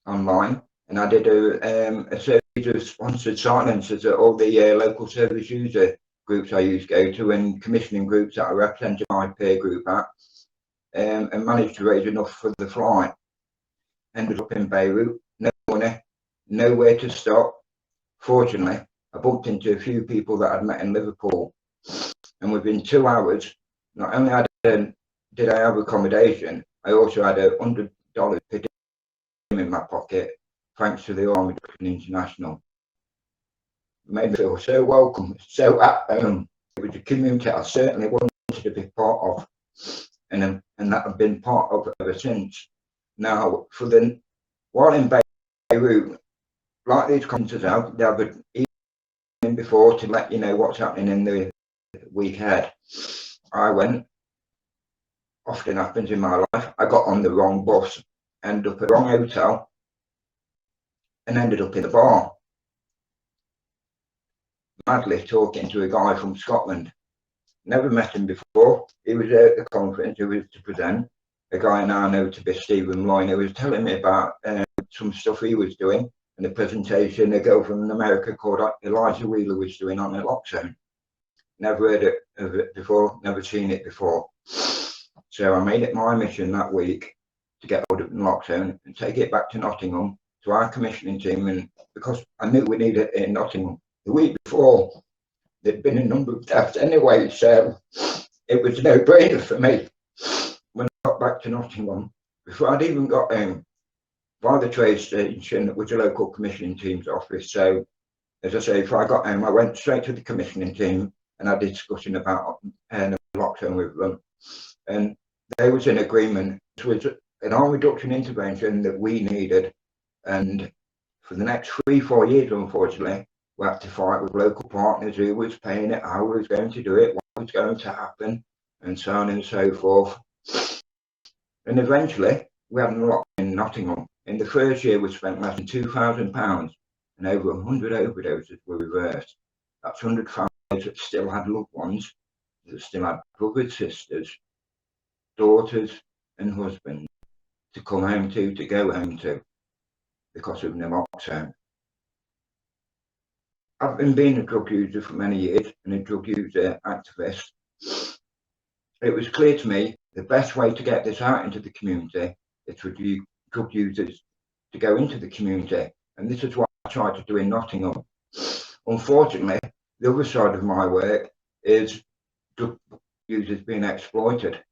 online, and I did a series of sponsored silencers at all the local service user groups I used to go to and commissioning groups that I represented my peer group at, and managed to raise enough for the flight. Ended up in Beirut, no money, nowhere to stop. Fortunately, I bumped into a few people that I'd met in Liverpool, and within 2 hours, not only did I have accommodation, I also had $100 per day in my pocket, thanks to the Arm Reduction International. It made me feel so welcome, so at home. It was a community I certainly wanted to be part of, and that I've been part of ever since. Now, while in Beirut, like these conferences have, they have an evening before to let you know what's happening in the week ahead. I went. Often happens in my life. I got on the wrong bus, ended up at the wrong hotel, and ended up in the bar. Madly talking to a guy from Scotland. Never met him before. He was at the conference, he was to present. A guy I now know to be Stephen Loyne, who was telling me about some stuff he was doing, and a presentation a girl from America called Eliza Wheeler was doing on Naloxone. Never heard of it before, never seen it before. So I made it my mission that week to get hold of Naloxone and take it back to Nottingham to our commissioning team, and because I knew we needed it in Nottingham. The week before, there'd been a number of deaths anyway, so it was a no-brainer for me. When I got back to Nottingham, before I'd even got home, by the trade station, which was a local commissioning team's office. So, as I say, before I got home, I went straight to the commissioning team and had a discussion about Naloxone with them. And they was in agreement. It was an arm reduction intervention that we needed. And for the next 3-4 years, unfortunately, we had to fight with local partners who was paying it, how we was going to do it, what was going to happen, and so on and so forth. And eventually, we had Naloxone in Nottingham. In the first year, we spent less than £2,000, and over 100 overdoses were reversed. That's 100 families that still had loved ones, that still had brothers, sisters, daughters, and husbands to come home to go home to, because of Naloxone. I've been being a drug user for many years and a drug user activist. It was clear to me the best way to get this out into the community is for drug users to go into the community. And this is what I tried to do in Nottingham. Unfortunately, the other side of my work is drug users being exploited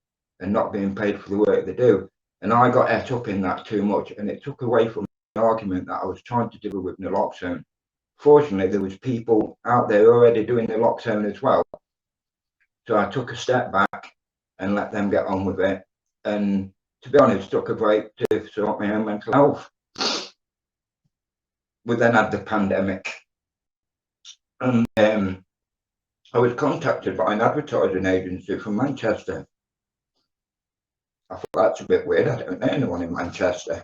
and not being paid for the work they do. And I got ate up in that too much, and it took away from the argument that I was trying to do with naloxone. Fortunately, there was people out there already doing naloxone as well. So I took a step back and let them get on with it. And to be honest, took a break to sort my own mental health. We then had the pandemic. And I was contacted by an advertising agency from Manchester. I thought that's a bit weird. I don't know anyone in Manchester.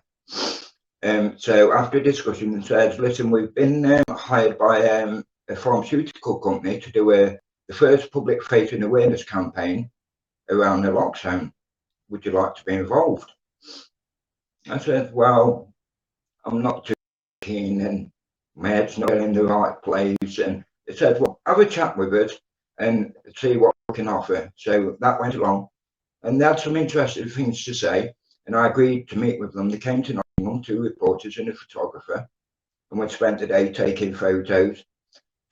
So after discussion, they said, listen, we've been hired by a pharmaceutical company to do the first public facing awareness campaign around naloxone. Would you like to be involved? I said, well, I'm not too keen and my head's not in the right place. And they said, well, have a chat with us and see what we can offer. So that went along, and they had some interesting things to say, and I agreed to meet with them. They came to Nottingham, 2 reporters and a photographer, and we spent the day taking photos,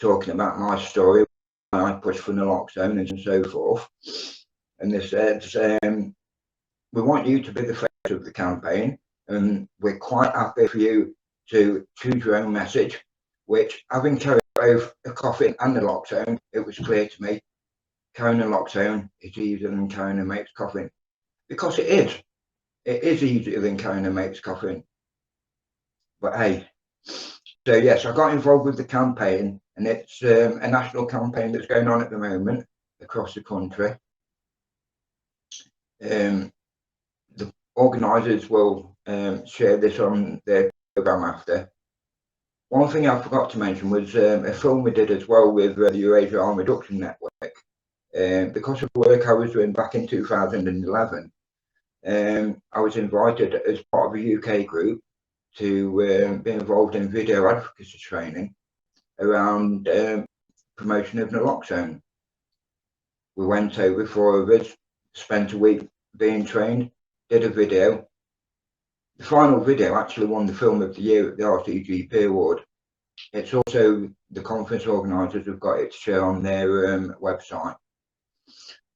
talking about my story, I pushed for naloxone and so forth. And they said, we want you to be the face of the campaign, and we're quite happy for you to choose your own message, which, having carried both a coffin and naloxone, it was clear to me, carrying naloxone is easier than carrying a mate's coffin. Because it is. It is easier than carrying a mate's coffin. But hey, so yes, I got involved with the campaign, and it's a national campaign that's going on at the moment across the country. The organisers will share this on their programme after. One thing I forgot to mention was a film we did as well with the Eurasia Harm Reduction Network. Because of the work I was doing back in 2011, I was invited as part of a UK group to be involved in video advocacy training around promotion of naloxone. We went over, 4 of us, spent a week being trained, did a video. The final video actually won the Film of the Year at the RCGP Award. It's also the conference organisers have got it to share on their website.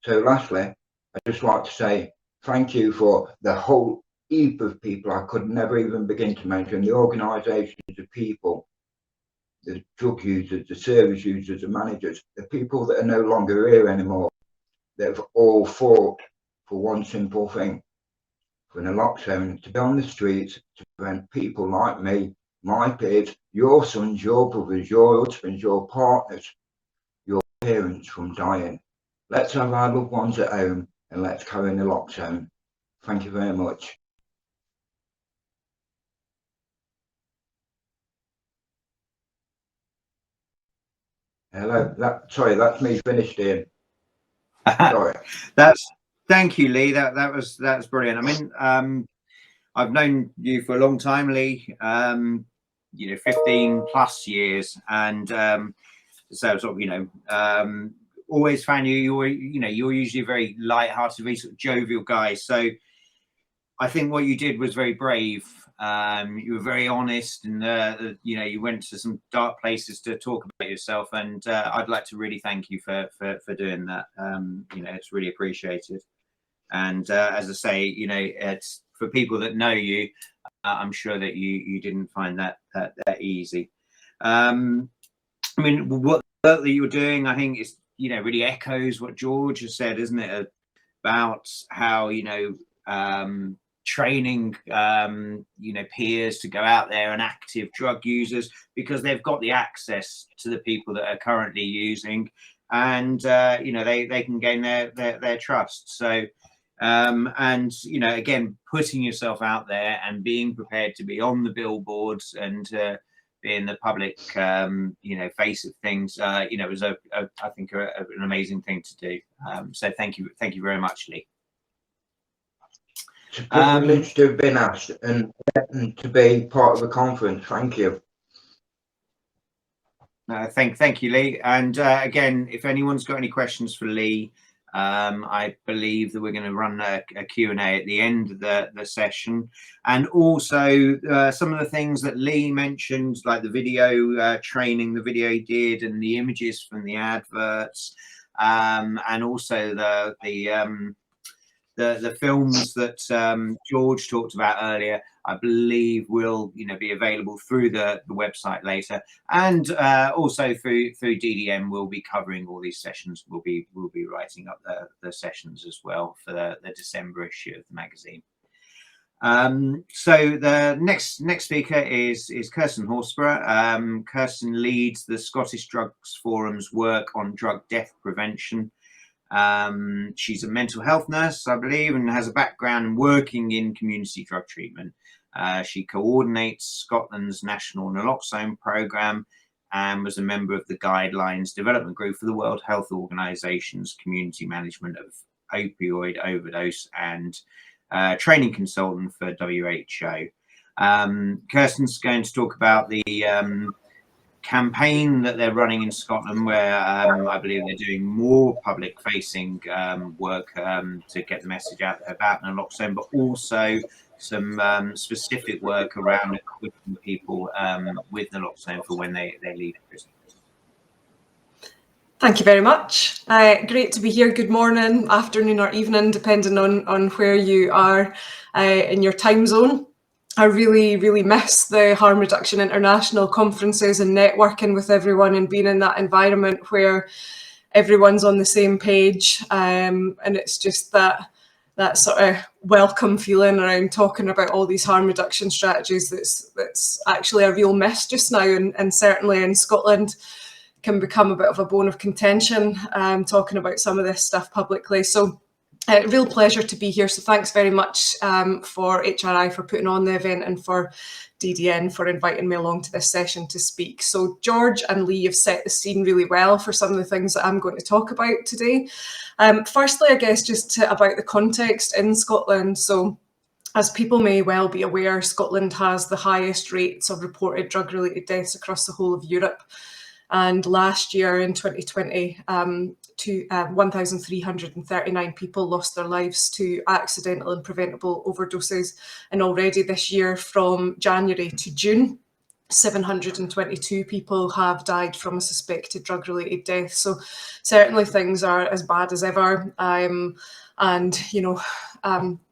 So lastly, I'd just like to say thank you for the whole heap of people I could never even begin to mention, the organisations, the people, the drug users, the service users, the managers, the people that are no longer here anymore, that have all fought for one simple thing, for naloxone to be on the streets to prevent people like me, my peers, your sons, your brothers, your husbands, your partners, your parents from dying. Let's have our loved ones at home and let's carry naloxone. Thank you very much. Hello, sorry, that's me finished, Ian. Sorry. Thank you, Lee. That's brilliant. I mean, I've known you for a long time, Lee. 15 plus years, and so sort of, always found you're usually a very light-hearted, very sort of jovial guy. So I think what you did was very brave. You were very honest, and you went to some dark places to talk about yourself, and I'd like to really thank you for doing that. It's really appreciated. And as I say, it's for people that know you, I'm sure that you didn't find that easy. I mean, what that you were doing, I think, is really echoes what George has said, isn't it, about how training peers to go out there and active drug users, because they've got the access to the people that are currently using, and they can gain their trust. So again, putting yourself out there and being prepared to be on the billboards and be in the public face of things, was I think an amazing thing to do. So thank you very much, Lee. It's a privilege to have been asked and to be part of the conference. Thank you. Thank you, Lee. And again, if anyone's got any questions for Lee, I believe that we're going to run a Q&A at the end of the session. And also some of the things that Lee mentioned, like the video training, the video he did, and the images from the adverts, and also the films that George talked about earlier, I believe will be available through the website later, and also through DDM. We'll be covering all these sessions. We'll be writing up the sessions as well for the December issue of the magazine. So the next speaker is Kirsten Horsebrook. Kirsten leads the Scottish Drugs Forum's work on drug death prevention. She's a mental health nurse, I believe, and has a background working in community drug treatment. She coordinates Scotland's national naloxone programme and was a member of the Guidelines Development Group for the World Health Organization's Community Management of Opioid Overdose and training consultant for WHO. Kirsten's going to talk about the campaign that they're running in Scotland, where I believe they're doing more public facing work to get the message out about naloxone, but also some specific work around equipping people with naloxone for when they leave prison. Thank you very much. Great to be here. Good morning, afternoon or evening, depending on where you are in your time zone. I really miss the Harm Reduction International conferences and networking with everyone and being in that environment where everyone's on the same page, and it's just that sort of welcome feeling around talking about all these harm reduction strategies that's actually a real miss just now, and certainly in Scotland can become a bit of a bone of contention, talking about some of this stuff publicly. So real pleasure to be here. So thanks very much for HRI for putting on the event and for DDN for inviting me along to this session to speak. So George and Lee have set the scene really well for some of the things that I'm going to talk about today. Firstly, I guess just about the context in Scotland. So as people may well be aware, Scotland has the highest rates of reported drug-related deaths across the whole of Europe. And last year in 2020, 1,339 people lost their lives to accidental and preventable overdoses. And already this year, from January to June, 722 people have died from a suspected drug-related death. So certainly things are as bad as ever. And,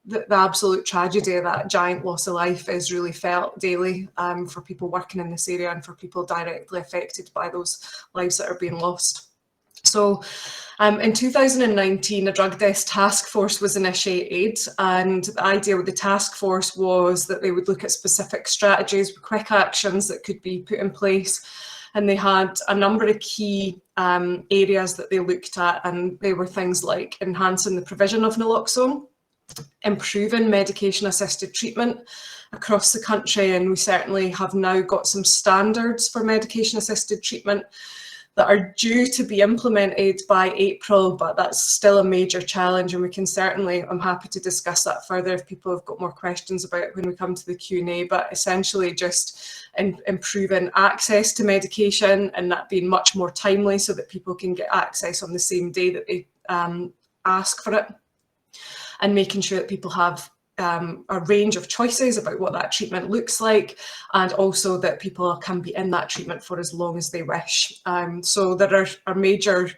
the absolute tragedy of that giant loss of life is really felt daily for people working in this area and for people directly affected by those lives that are being lost. So in 2019, a drug deaths task force was initiated, and the idea with the task force was that they would look at specific strategies with quick actions that could be put in place. And they had a number of key areas that they looked at, and they were things like enhancing the provision of naloxone, improving medication-assisted treatment across the country, and we certainly have now got some standards for medication-assisted treatment that are due to be implemented by April, but that's still a major challenge, and we can certainly, I'm happy to discuss that further if people have got more questions about it when we come to the Q&A, but essentially just improving access to medication and that being much more timely so that people can get access on the same day that they ask for it, and making sure that people have a range of choices about what that treatment looks like, and also that people can be in that treatment for as long as they wish. So there are major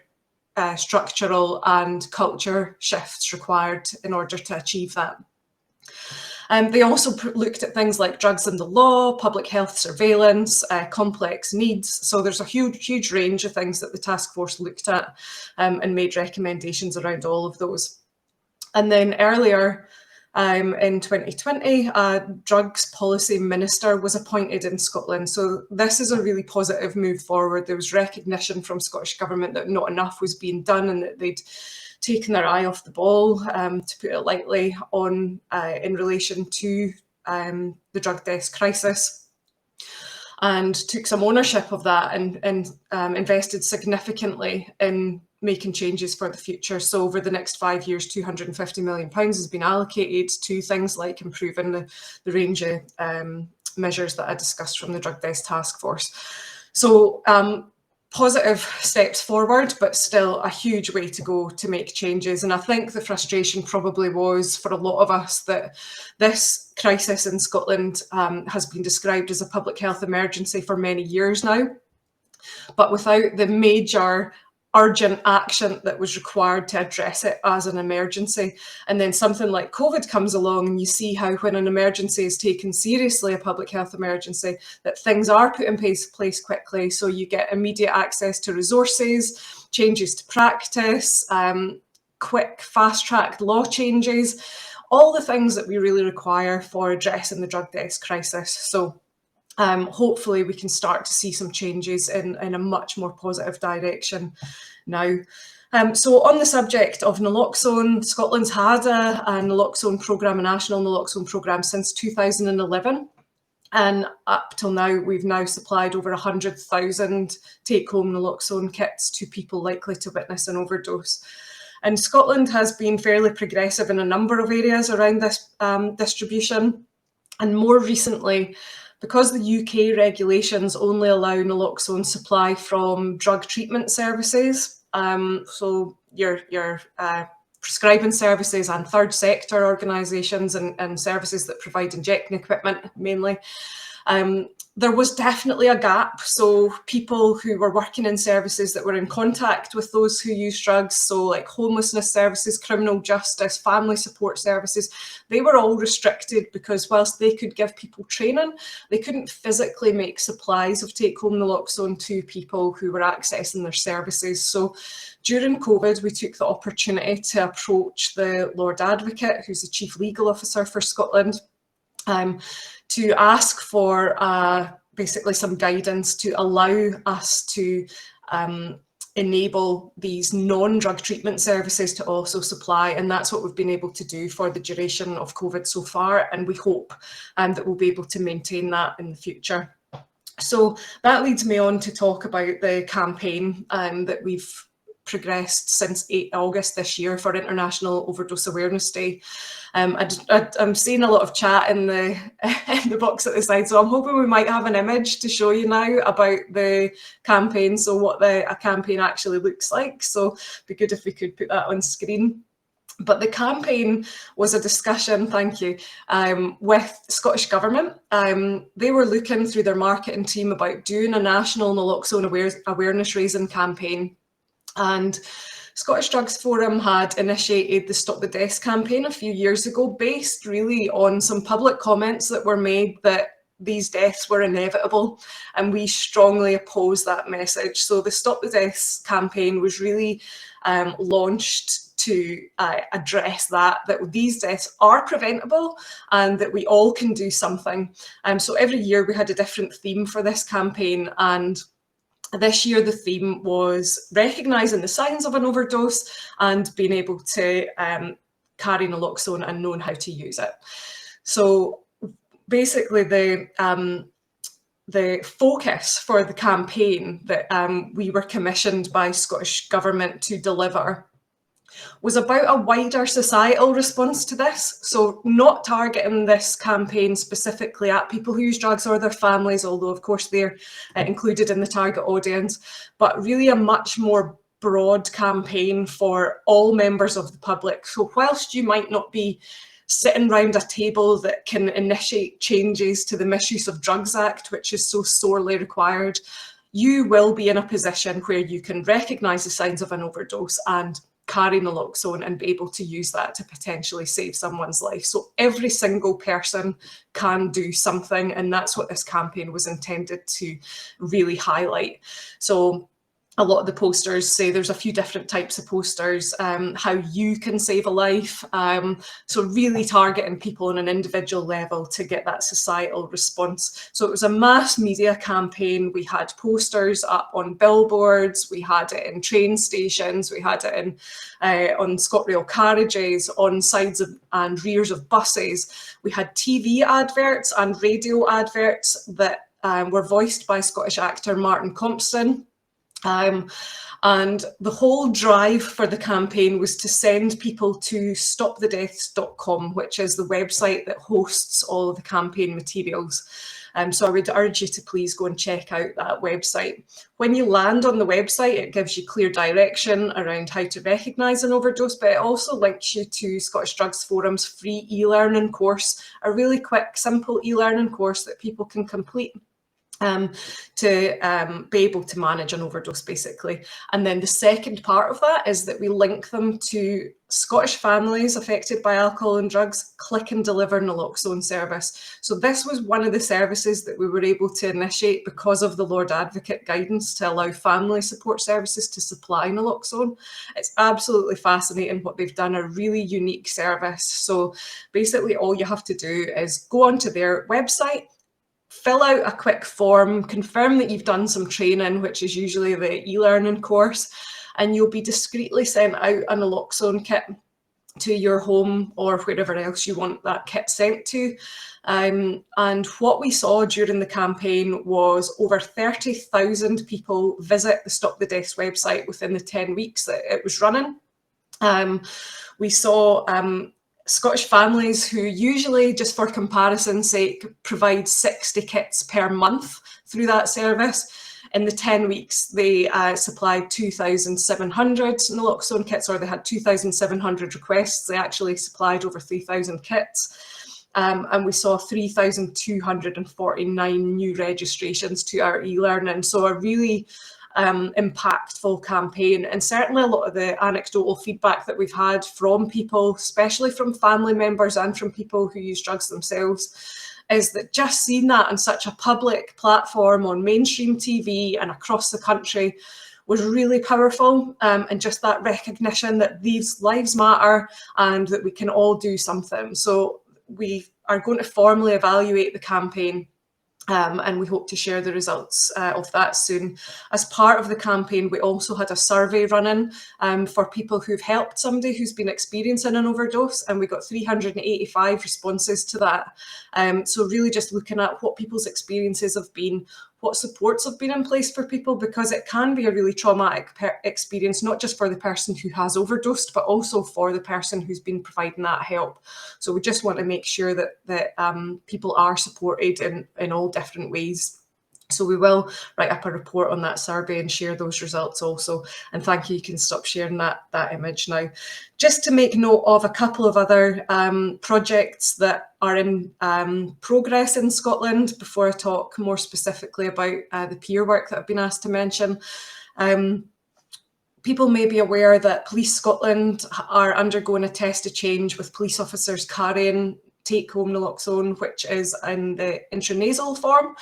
structural and culture shifts required in order to achieve that. They also looked at things like drugs and the law, public health surveillance, complex needs. So there's a huge range of things that the task force looked at and made recommendations around all of those. And then earlier in 2020, a drugs policy minister was appointed in Scotland. So this is a really positive move forward. There was recognition from Scottish Government that not enough was being done and that they'd taken their eye off the ball, to put it lightly, on in relation to the drug deaths crisis, and took some ownership of that and invested significantly in making changes for the future. So over the next 5 years, £250 million has been allocated to things like improving the range of measures that I discussed from the drug deaths task force. So positive steps forward, but still a huge way to go to make changes. And I think the frustration probably was for a lot of us that this crisis in Scotland has been described as a public health emergency for many years now, but without the major urgent action that was required to address it as an emergency. And then something like COVID comes along, and you see how when an emergency is taken seriously, a public health emergency, that things are put in place quickly. So you get immediate access to resources, changes to practice, quick fast-tracked law changes, all the things that we really require for addressing the drug deaths crisis. So hopefully we can start to see some changes in a much more positive direction now. So on the subject of naloxone, Scotland's had a naloxone programme, a national naloxone programme since 2011. And up till now, we've now supplied over 100,000 take-home naloxone kits to people likely to witness an overdose. And Scotland has been fairly progressive in a number of areas around this distribution. And more recently, because the UK regulations only allow naloxone supply from drug treatment services, so your prescribing services and third sector organisations and services that provide injecting equipment mainly, there was definitely a gap. So people who were working in services that were in contact with those who use drugs, so like homelessness services, criminal justice, family support services, they were all restricted because whilst they could give people training, they couldn't physically make supplies of take-home naloxone to people who were accessing their services. So during COVID, we took the opportunity to approach the Lord Advocate, who's the Chief Legal Officer for Scotland, to ask for basically some guidance to allow us to enable these non-drug treatment services to also supply, and that's what we've been able to do for the duration of COVID so far, and we hope that we'll be able to maintain that in the future. So that leads me on to talk about the campaign that we've progressed since 8 August this year for International Overdose Awareness Day. I'm seeing a lot of chat in the box at the side, so I'm hoping we might have an image to show you now about the campaign, so what a campaign actually looks like. So it'd be good if we could put that on screen. But the campaign was a discussion, thank you, with the Scottish Government. They were looking through their marketing team about doing a national naloxone awareness raising campaign. And Scottish Drugs Forum had initiated the Stop the Deaths campaign a few years ago, based really on some public comments that were made that these deaths were inevitable, and we strongly oppose that message. So the Stop the Deaths campaign was really launched to address that these deaths are preventable and that we all can do something. So every year we had a different theme for this campaign, and this year the theme was recognising the signs of an overdose and being able to carry naloxone and knowing how to use it. So basically the focus for the campaign that we were commissioned by Scottish Government to deliver was about a wider societal response to this. So not targeting this campaign specifically at people who use drugs or their families, although of course they're included in the target audience, but really a much more broad campaign for all members of the public. So whilst you might not be sitting round a table that can initiate changes to the Misuse of Drugs Act, which is so sorely required, you will be in a position where you can recognise the signs of an overdose and carry naloxone and be able to use that to potentially save someone's life. So every single person can do something, and that's what this campaign was intended to really highlight. So a lot of the posters say there's a few different types of posters, how you can save a life. So really targeting people on an individual level to get that societal response. So it was a mass media campaign. We had posters up on billboards, we had it in train stations, we had it in on ScotRail carriages, on sides of and rears of buses. We had TV adverts and radio adverts that were voiced by Scottish actor Martin Compston. And the whole drive for the campaign was to send people to stopthedeaths.com, which is the website that hosts all of the campaign materials. So I would urge you to please go and check out that website. When you land on the website, it gives you clear direction around how to recognise an overdose, but it also links you to Scottish Drugs Forum's free e-learning course, a really quick, simple e-learning course that people can complete to be able to manage an overdose, basically. And then the second part of that is that we link them to Scottish families affected by alcohol and drugs click and deliver naloxone service. So this was one of the services that we were able to initiate because of the Lord Advocate guidance to allow family support services to supply naloxone. It's absolutely fascinating what they've done, a really unique service. So basically all you have to do is go onto their website, fill out a quick form, confirm that you've done some training, which is usually the e-learning course, and you'll be discreetly sent out a naloxone kit to your home or wherever else you want that kit sent to. And what we saw during the campaign was over 30,000 people visit the Stop the Deaths website within the 10 weeks that it was running. We saw Scottish families who usually, just for comparison's sake, provide 60 kits per month through that service. In the 10 weeks, they supplied 2,700 naloxone kits, or they had 2,700 requests. They actually supplied over 3,000 kits. And we saw 3,249 new registrations to our e-learning. So a really impactful campaign, and certainly a lot of the anecdotal feedback that we've had from people, especially from family members and from people who use drugs themselves, is that just seeing that on such a public platform on mainstream TV and across the country was really powerful, and just that recognition that these lives matter and that we can all do something. So we are going to formally evaluate the campaign, and we hope to share the results of that soon. As part of the campaign, we also had a survey running for people who've helped somebody who's been experiencing an overdose, and we got 385 responses to that. So really just looking at what people's experiences have been, what supports have been in place for people, because it can be a really traumatic experience, not just for the person who has overdosed, but also for the person who's been providing that help. So we just want to make sure that people are supported in all different ways. So we will write up a report on that survey and share those results also. And thank you, you can stop sharing that image now. Just to make note of a couple of other projects that are in progress in Scotland before I talk more specifically about the peer work that I've been asked to mention. People may be aware that Police Scotland are undergoing a test of change with police officers carrying take-home naloxone, which is in the intranasal form.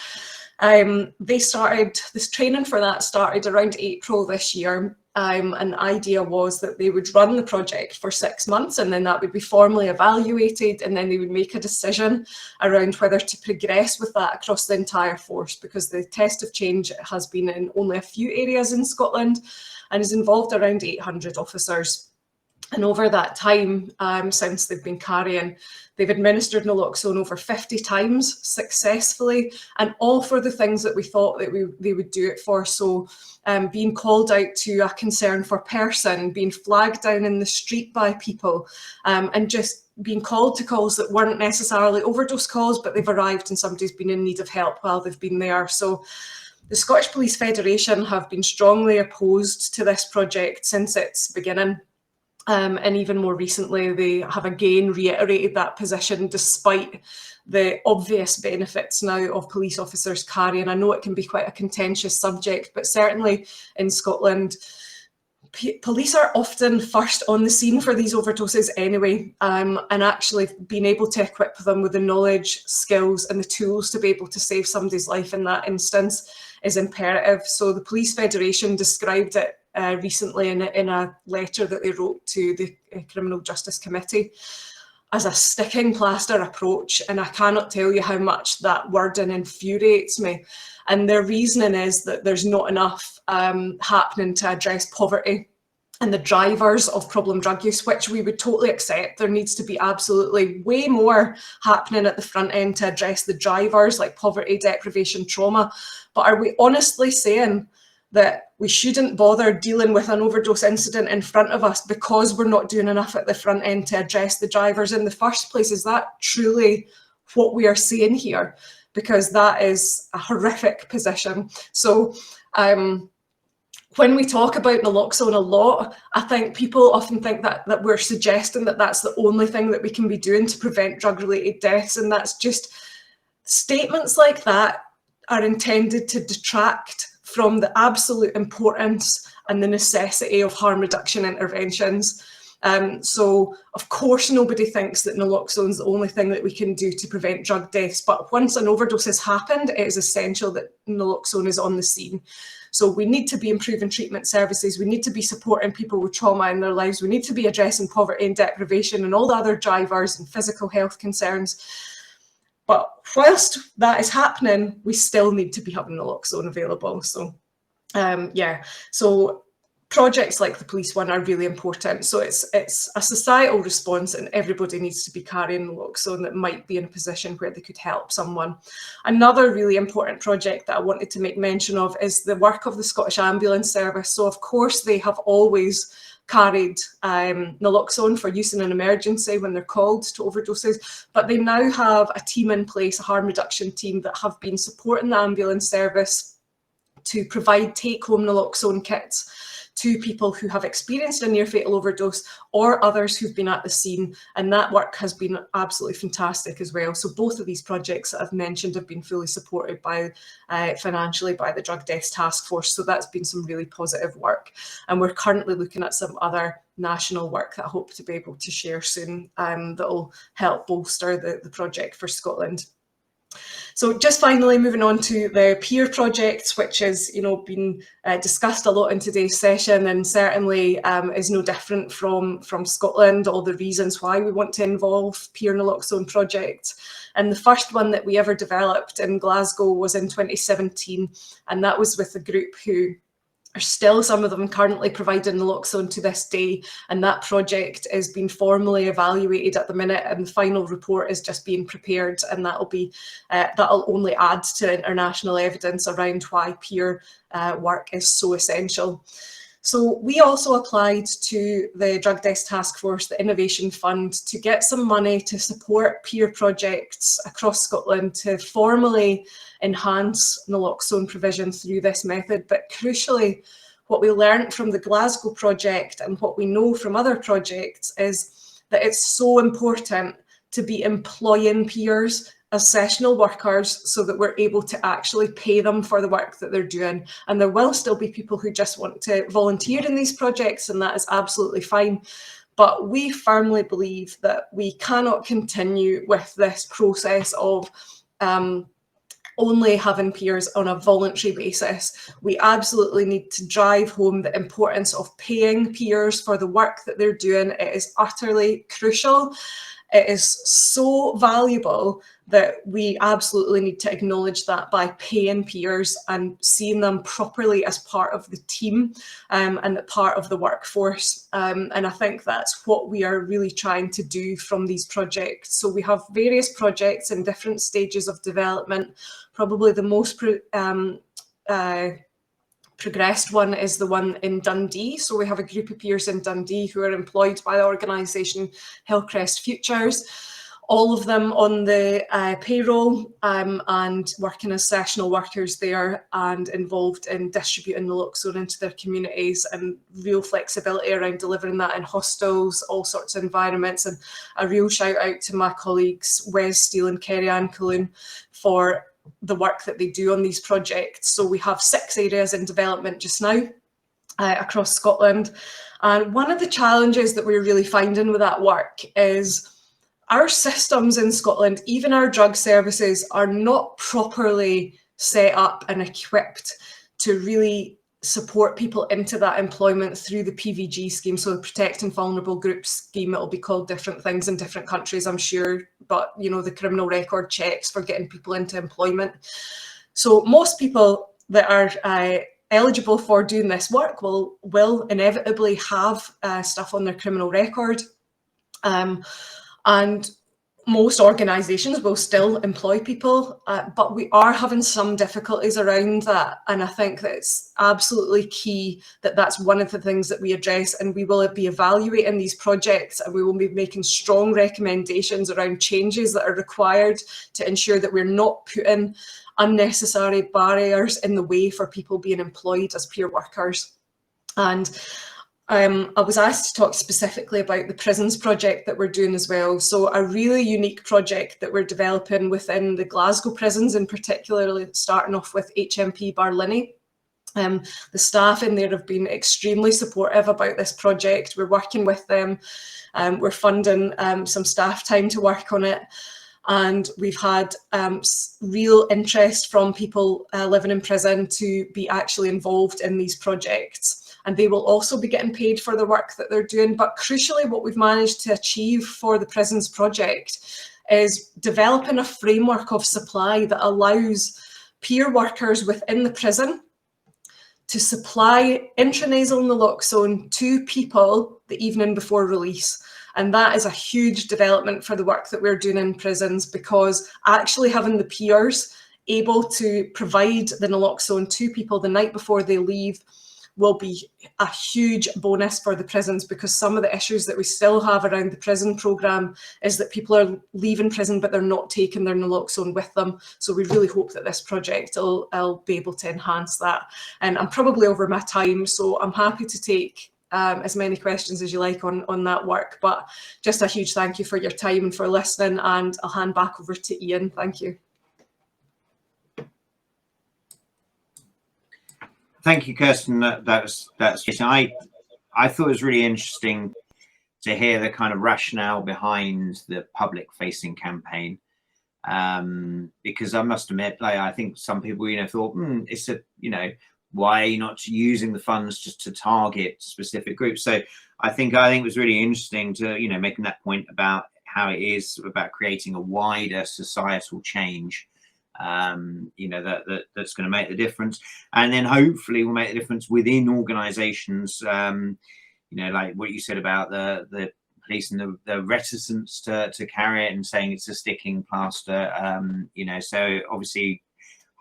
They started, this training for that started around April this year. And the idea was that they would run the project for 6 months, and then that would be formally evaluated, and then they would make a decision around whether to progress with that across the entire force, because the test of change has been in only a few areas in Scotland and has involved around 800 officers. And over that time, since they've been carrying, they've administered naloxone over 50 times successfully, and all for the things that we thought that they would do it for. So being called out to a concern for person, being flagged down in the street by people, and just being called to calls that weren't necessarily overdose calls, but they've arrived and somebody's been in need of help while they've been there. So the Scottish Police Federation have been strongly opposed to this project since its beginning. And even more recently, they have again reiterated that position despite the obvious benefits now of police officers carrying. I know it can be quite a contentious subject, but certainly in Scotland, police are often first on the scene for these overdoses anyway, and actually being able to equip them with the knowledge, skills and the tools to be able to save somebody's life in that instance is imperative. So the Police Federation described it recently in a letter that they wrote to the Criminal Justice Committee as a sticking plaster approach, and I cannot tell you how much that wording infuriates me. And their reasoning is that there's not enough happening to address poverty and the drivers of problem drug use, which we would totally accept. There needs to be absolutely way more happening at the front end to address the drivers like poverty, deprivation, trauma. But are we honestly saying that we shouldn't bother dealing with an overdose incident in front of us because we're not doing enough at the front end to address the drivers in the first place? Is that truly what we are saying here? because that is a horrific position. So when we talk about naloxone a lot, I think people often think that we're suggesting that that's the only thing that we can be doing to prevent drug-related deaths, and that's just, statements like that are intended to detract from the absolute importance and the necessity of harm reduction interventions. So of course nobody thinks that naloxone is the only thing that we can do to prevent drug deaths, but once an overdose has happened, it is essential that naloxone is on the scene. So we need to be improving treatment services, we need to be supporting people with trauma in their lives, we need to be addressing poverty and deprivation and all the other drivers and physical health concerns. But whilst that is happening, we still need to be having naloxone available. So yeah, so projects like the police one are really important. So it's a societal response, and everybody needs to be carrying naloxone that might be in a position where they could help someone. Another really important project that I wanted to make mention of is the work of the Scottish Ambulance Service. So of course they have always carried naloxone for use in an emergency when they're called to overdoses, but they now have a team in place, a harm reduction team, that have been supporting the ambulance service to provide take-home naloxone kits to people who have experienced a near-fatal overdose or others who've been at the scene, and that work has been absolutely fantastic as well. So both of these projects that I've mentioned have been fully supported by financially by the Drug Deaths Task Force, so that's been some really positive work, and we're currently looking at some other national work that I hope to be able to share soon that will help bolster the project for Scotland. So just finally moving on to the peer project, which has been discussed a lot in today's session, and certainly is no different from Scotland, all the reasons why we want to involve peer naloxone projects. And the first one that we ever developed in Glasgow was in 2017, and that was with a group who are still, some of them, currently providing naloxone to this day, and that project is being formally evaluated at the minute, and the final report is just being prepared, and that'll only add to international evidence around why peer work is so essential. So we also applied to the Drug Deaths Task Force, the Innovation Fund, to get some money to support peer projects across Scotland to formally enhance naloxone provision through this method. But crucially, what we learned from the Glasgow project and what we know from other projects is that it's so important to be employing peers as sessional workers so that we're able to actually pay them for the work that they're doing. And there will still be people who just want to volunteer in these projects, and that is absolutely fine. But we firmly believe that we cannot continue with this process of only having peers on a voluntary basis. We absolutely need to drive home the importance of paying peers for the work that they're doing. It is utterly crucial. It is so valuable that we absolutely need to acknowledge that by paying peers and seeing them properly as part of the team and a part of the workforce. And I think that's what we are really trying to do from these projects. So we have various projects in different stages of development. Probably the most progressed one is the one in Dundee. So we have a group of peers in Dundee who are employed by the organisation Hillcrest Futures, all of them on the payroll and working as sessional workers there and involved in distributing naloxone into their communities, and real flexibility around delivering that in hostels, all sorts of environments. And a real shout out to my colleagues Wes Steele and Kerry-Ann Colloon for the work that they do on these projects. So we have 6 areas in development just now across Scotland. And one of the challenges that we're really finding with that work is our systems in Scotland, even our drug services, are not properly set up and equipped to really support people into that employment through the PVG scheme, so the Protect and Vulnerable Groups scheme. It'll be called different things in different countries, I'm sure, but the criminal record checks for getting people into employment. So most people that are eligible for doing this work will inevitably have stuff on their criminal record. And most organisations will still employ people, but we are having some difficulties around that. And I think that it's absolutely key that that's one of the things that we address, and we will be evaluating these projects, and we will be making strong recommendations around changes that are required to ensure that we're not putting unnecessary barriers in the way for people being employed as peer workers. And I was asked to talk specifically about the prisons project that we're doing as well. So a really unique project that we're developing within the Glasgow prisons, in particular, starting off with HMP Barlinnie. The staff in there have been extremely supportive about this project. We're working with them. We're funding some staff time to work on it. And we've had real interest from people living in prison to be actually involved in these projects. And they will also be getting paid for the work that they're doing. But crucially, what we've managed to achieve for the Prisons Project is developing a framework of supply that allows peer workers within the prison to supply intranasal naloxone to people the evening before release. And that is a huge development for the work that we're doing in prisons, because actually having the peers able to provide the naloxone to people the night before they leave will be a huge bonus for the prisons, because some of the issues that we still have around the prison programme is that people are leaving prison but they're not taking their naloxone with them. So we really hope that this project will be able to enhance that. And I'm probably over my time, so I'm happy to take as many questions as you like on that work. But just a huge thank you for your time and for listening, and I'll hand back over to Ian. Thank you. Thank you, Kirsten. That's I thought it was really interesting to hear the kind of rationale behind the public-facing campaign, because I must admit, like, I think some people, thought, it's a, why are you not using the funds just to target specific groups? So I think it was really interesting to, making that point about how it is about creating a wider societal change. That's going to make the difference, and then hopefully will make the difference within organizations, like what you said about the police and the reticence to carry it and saying it's a sticking plaster, so obviously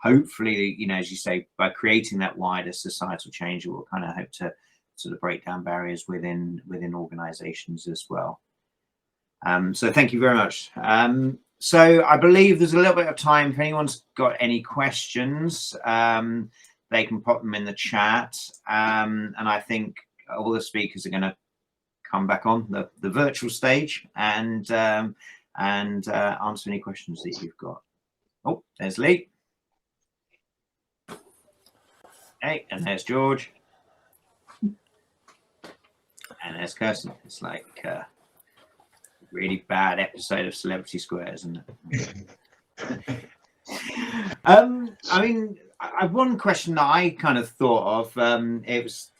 hopefully, as you say, by creating that wider societal change, it will kind of hope to sort of break down barriers within organizations as well. So thank you very much. So I believe there's a little bit of time. If anyone's got any questions, they can pop them in the chat. And I think all the speakers are going to come back on the virtual stage and answer any questions that you've got. Oh, there's Lee. Hey, and there's George. And there's Kirsten. It's like really bad episode of Celebrity Squares, isn't it? One question that I kind of thought of, it was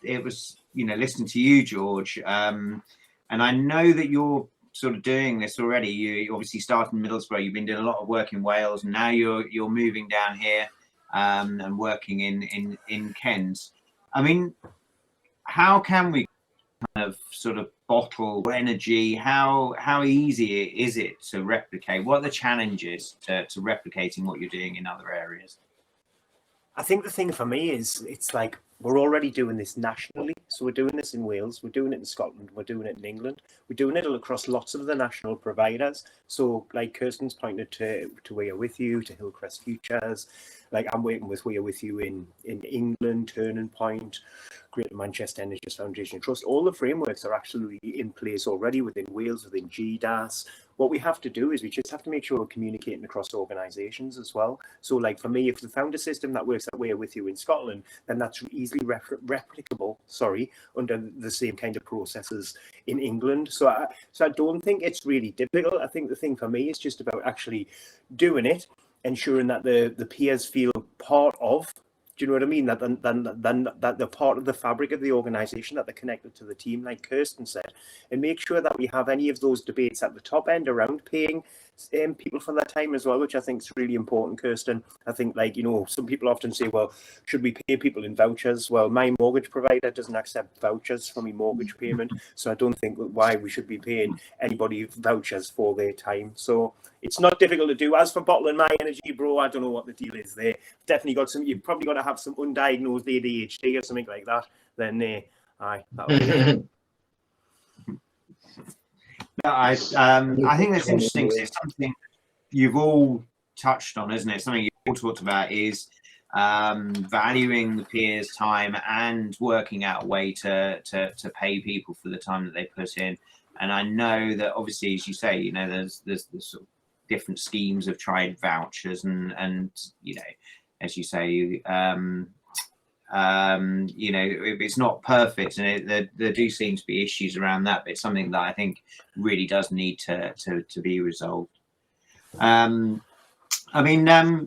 listening to you, George, and I know that you're sort of doing this already. You obviously started in Middlesbrough. You've been doing a lot of work in Wales, and now you're moving down here and working in Kent. How can we kind of sort of bottle energy? How easy is it to replicate? What are the challenges to replicating what you're doing in other areas? I think the thing for me is it's like we're already doing this nationally. So we're doing this in Wales, we're doing it in Scotland, we're doing it in England, we're doing it across lots of the national providers. So like Kirsten's pointed to We Are With You, to Hillcrest Futures, like I'm working with We Are With You in England, Turning Point, Greater Manchester Energy Foundation Trust. All the frameworks are actually in place already within Wales, within GDAS. What we have to do is we just have to make sure we're communicating across organisations as well. So like for me, if we found a system that works that way with you in Scotland, then that's easily replicable, under the same kind of processes in England. So I don't think it's really difficult. I think the thing for me is just about actually doing it, ensuring that the peers feel part of. Do you know what I mean? That they're part of the fabric of the organisation, that they're connected to the team, like Kirsten said, and make sure that we have any of those debates at the top end around paying people for their time as well, which I think is really important, Kirsten. I think, like, you know, some people often say, well, should we pay people in vouchers? Well, my mortgage provider doesn't accept vouchers for my mortgage payment, so I don't think why we should be paying anybody vouchers for their time. So it's not difficult to do. As for bottling my energy, bro, I don't know what the deal is there. Definitely got some, you've probably got to have some undiagnosed ADHD or something like that. Then, aye, that'll be it. I think that's interesting. 'Cause it's something you've all touched on, isn't it? Something you've all talked about is valuing the peers' time and working out a way to pay people for the time that they put in. And I know that obviously, as you say, you know, there's sort of different schemes of tried vouchers and you know, as you say, you know, it's not perfect, and there do seem to be issues around that, but it's something that I think really does need to be resolved. I mean, I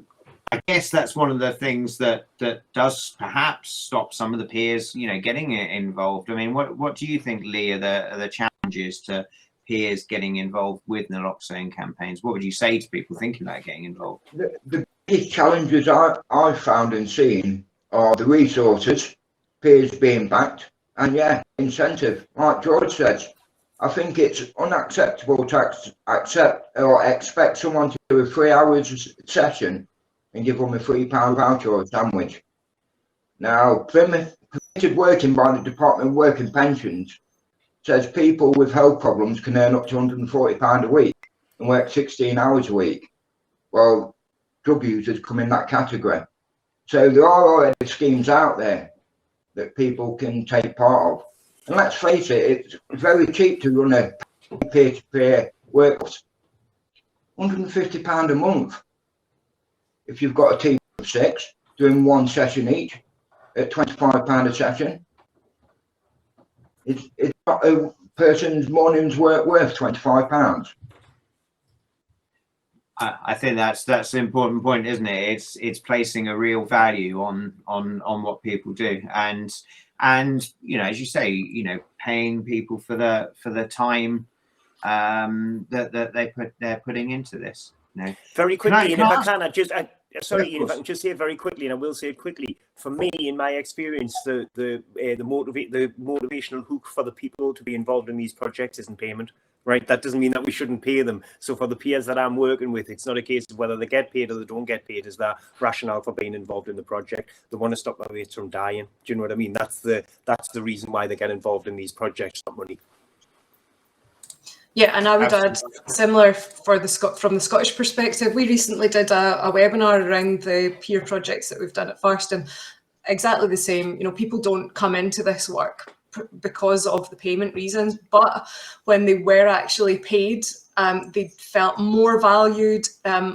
guess that's one of the things that does perhaps stop some of the peers, you know, getting involved. I mean, what do you think, Lee, are the challenges to peers getting involved with naloxone campaigns? What would you say to people thinking about getting involved? The biggest challenges I've found and seen are the resources, peers being backed, and yeah, incentive. Like George says, I think it's unacceptable to accept or expect someone to do a 3 hours session and give them a £3 voucher or a sandwich. Now, permitted working by the Department of Work and Pensions says people with health problems can earn up to £140 a week and work 16 hours a week. Well, drug users come in that category. So there are already schemes out there that people can take part of. And let's face it, it's very cheap to run a peer-to-peer workforce. £150 a month. If you've got a team of 6 doing one session each at £25 a session, it's not a person's morning's work worth £25. I think that's an important point, isn't it? It's placing a real value on what people do, and you know, as you say, you know, paying people for the time that they're putting into this. You know, very quickly, if I can, sorry, Ian, if I can just say it very quickly, and I will say it quickly. For me, in my experience, the motivational hook for the people to be involved in these projects isn't payment. Right, that doesn't mean that we shouldn't pay them. So for the peers that I'm working with, it's not a case of whether they get paid or they don't get paid. Is their rationale for being involved in the project? They want to stop their mates from dying. Do you know what I mean? That's the reason why they get involved in these projects, not money. Yeah, and I would add similar from the Scottish perspective. We recently did a webinar around the peer projects that we've done at First, and exactly the same. You know, people don't come into this work because of the payment reasons, but when they were actually paid, they felt more valued,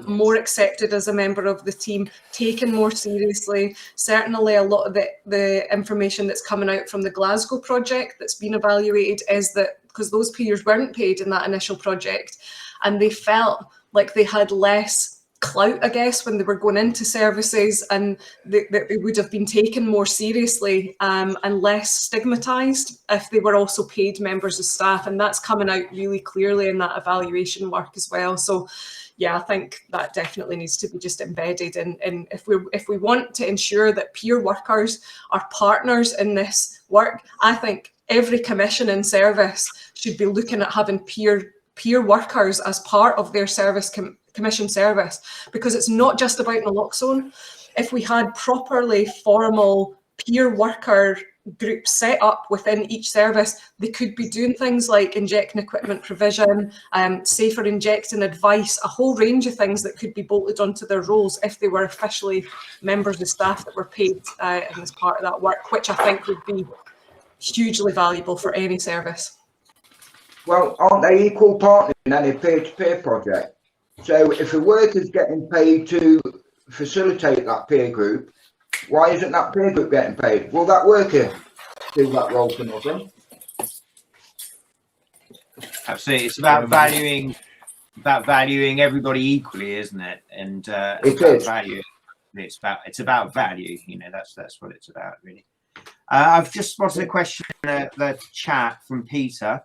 more accepted as a member of the team, taken more seriously. Certainly a lot of the information that's coming out from the Glasgow project that's been evaluated is that because those peers weren't paid in that initial project, and they felt like they had less clout, I guess, when they were going into services, and they would have been taken more seriously and less stigmatized if they were also paid members of staff. And that's coming out really clearly in that evaluation work as well. So yeah, I think that definitely needs to be just embedded in if we want to ensure that peer workers are partners in this work. I think every commission and service should be looking at having peer workers as part of their service commission service, because it's not just about naloxone. If we had properly formal peer worker groups set up within each service, they could be doing things like injecting equipment provision, safer injecting advice, a whole range of things that could be bolted onto their roles if they were officially members of staff that were paid as part of that work, which I think would be hugely valuable for any service. Well, aren't they equal partners in any peer-to-peer project? So if a worker's getting paid to facilitate that peer group, why isn't that peer group getting paid? Will that worker do that role for nothing? Absolutely, it's about valuing everybody equally, isn't it? And It is. value. It's about value. You know, that's what it's about, really. I've just spotted a question in the chat from Peter.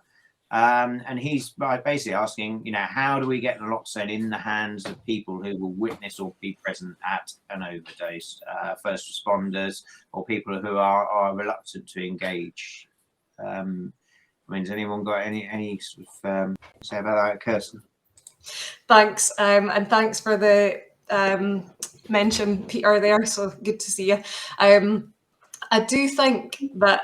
And he's basically asking, you know, how do we get naloxone in the hands of people who will witness or be present at an overdose, first responders or people who are reluctant to engage? I mean, has anyone got any sort of say about that, Kirsten? Thanks, and thanks for the mention, Peter, there. So good to see you. I do think that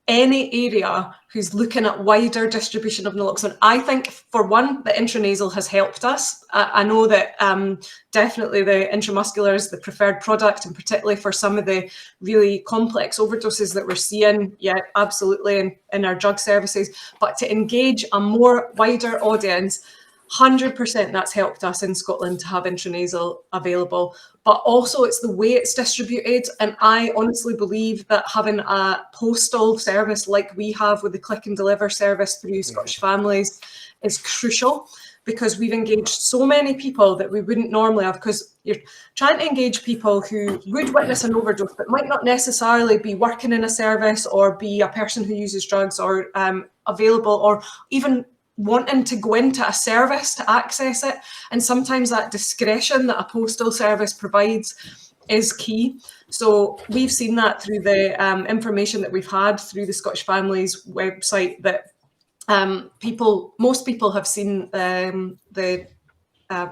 any area who's looking at wider distribution of naloxone, I think, for one, the intranasal has helped us. I know that definitely the intramuscular is the preferred product, and particularly for some of the really complex overdoses that we're seeing, yeah, absolutely, in our drug services. But to engage a more wider audience, 100% that's helped us in Scotland to have intranasal available, but also it's the way it's distributed. And I honestly believe that having a postal service like we have with the click and deliver service through Scottish Families is crucial, because we've engaged so many people that we wouldn't normally have, because you're trying to engage people who would witness an overdose but might not necessarily be working in a service or be a person who uses drugs or available or even wanting to go into a service to access it. And sometimes that discretion that a postal service provides is key. So we've seen that through the information that we've had through the Scottish Families website, that most people have seen the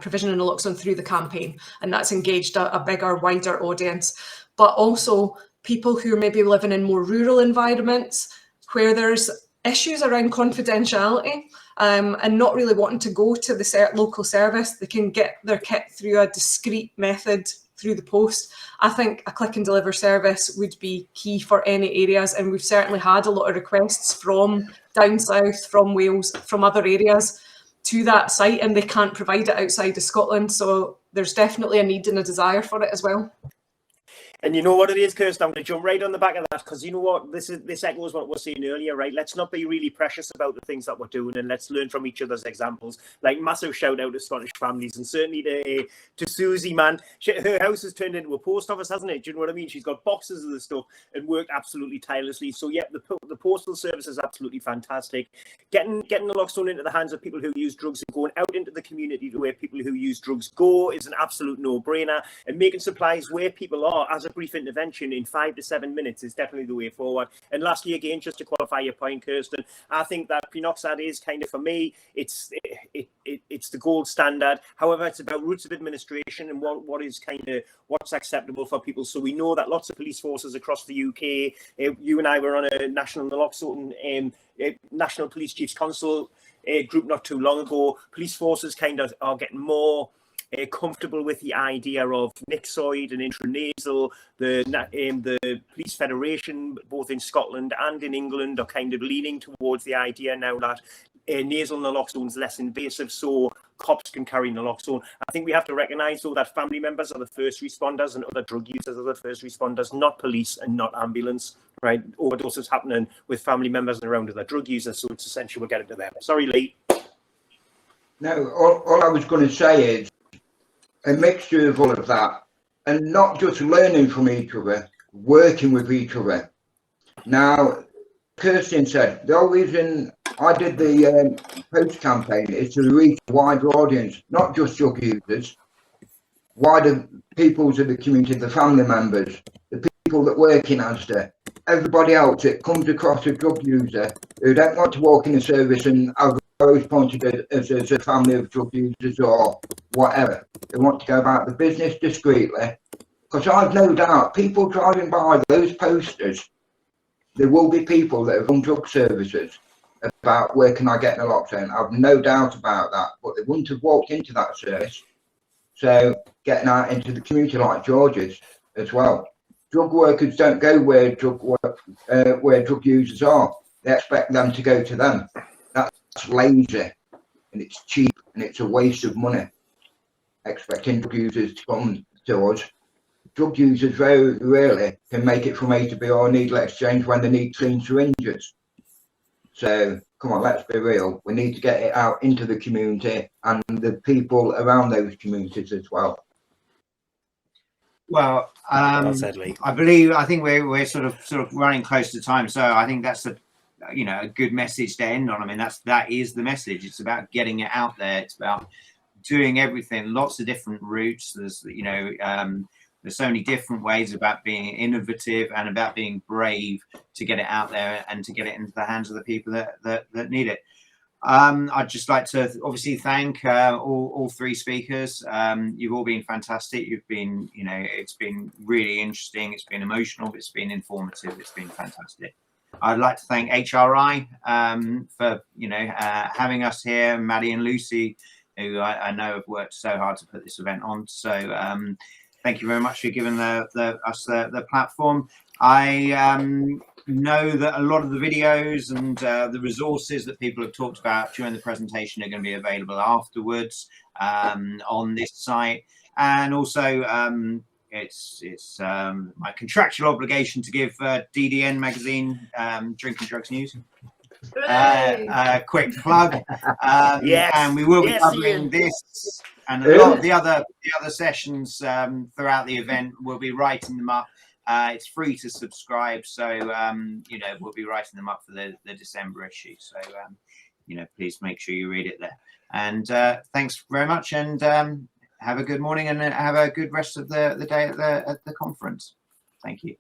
provision of naloxone through the campaign, and that's engaged a bigger, wider audience. But also people who are maybe living in more rural environments where there's issues around confidentiality, and not really wanting to go to the local service, they can get their kit through a discreet method through the post. I think a click and deliver service would be key for any areas, and we've certainly had a lot of requests from down south, from Wales, from other areas to that site, and they can't provide it outside of Scotland. So there's definitely a need and a desire for it as well. And you know what it is, Kirsten, I'm going to jump right on the back of that, because you know what, this echoes what we were saying earlier, right? Let's not be really precious about the things that we're doing, and let's learn from each other's examples. Like, massive shout out to Scottish Families, and certainly to Susie, man. Her house has turned into a post office, hasn't it? Do you know what I mean? She's got boxes of the stuff and worked absolutely tirelessly. So yeah, the postal service is absolutely fantastic. Getting naloxone into the hands of people who use drugs and going out into the community to where people who use drugs go is an absolute no-brainer, and making supplies where people are as a brief intervention in 5 to 7 minutes is definitely the way forward. And lastly, again, just to qualify your point, Kirsten, I think that prenoxide is kind of, for me, it's the gold standard. However, it's about routes of administration and what's acceptable for people. So we know that lots of police forces across the UK, you and I were on a national naloxone National Police Chiefs Council group not too long ago. Police forces kind of are getting more comfortable with the idea of Nixoid and intranasal. The Police Federation, both in Scotland and in England, are kind of leaning towards the idea now that nasal naloxone is less invasive, so cops can carry naloxone. I think we have to recognise, though, that family members are the first responders and other drug users are the first responders, not police and not ambulance, right? Overdoses happening with family members and around other drug users, so it's essential we'll get into them. Sorry, Lee. No, all I was going to say is a mixture of all of that, and not just learning from each other, working with each other. Now, Kirsten said, the whole reason I did the post campaign is to reach a wider audience, not just drug users, wider peoples of the community, the family members, the people that work in Asda, everybody else that comes across a drug user who don't want to walk in a service and have those pointed as a family of drug users or whatever. They want to go about the business discreetly, because I've no doubt people driving by those posters, there will be people that have run drug services about where can I get naloxone. I've no doubt about that, but they wouldn't have walked into that service. So getting out into the community like George's as well. Drug workers don't go where drug users are. They expect them to go to them. That's lazy, and it's cheap, and it's a waste of money expecting drug users to come to us. Drug users very rarely can make it from A to B or needle exchange when they need clean syringes. So come on, let's be real. We need to get it out into the community and the people around those communities as well. Well, I think we're sort of running close to time, so I think that's you know, a good message to end on. I mean, that is the message. It's about getting it out there. It's about doing everything, lots of different routes. There's, you know, there's so many different ways about being innovative and about being brave to get it out there and to get it into the hands of the people that need it. I'd just like to obviously thank all three speakers. You've all been fantastic. You've been, you know, it's been really interesting. It's been emotional. It's been informative. It's been fantastic. I'd like to thank HRI for, you know, having us here, Maddie and Lucy, who I know have worked so hard to put this event on. So thank you very much for giving us the platform. I know that a lot of the videos and the resources that people have talked about during the presentation are going to be available afterwards on this site. And also it's my contractual obligation to give DDN magazine, Drink and Drugs News, a quick plug. Yes. And we will be Yes, covering Ian. this and a lot of the other sessions throughout the event. We'll be writing them up. It's free to subscribe, so you know, we'll be writing them up for the December issue. So you know, please make sure you read it there. And thanks very much, and have a good morning, and have a good rest of the day at the conference. Thank you.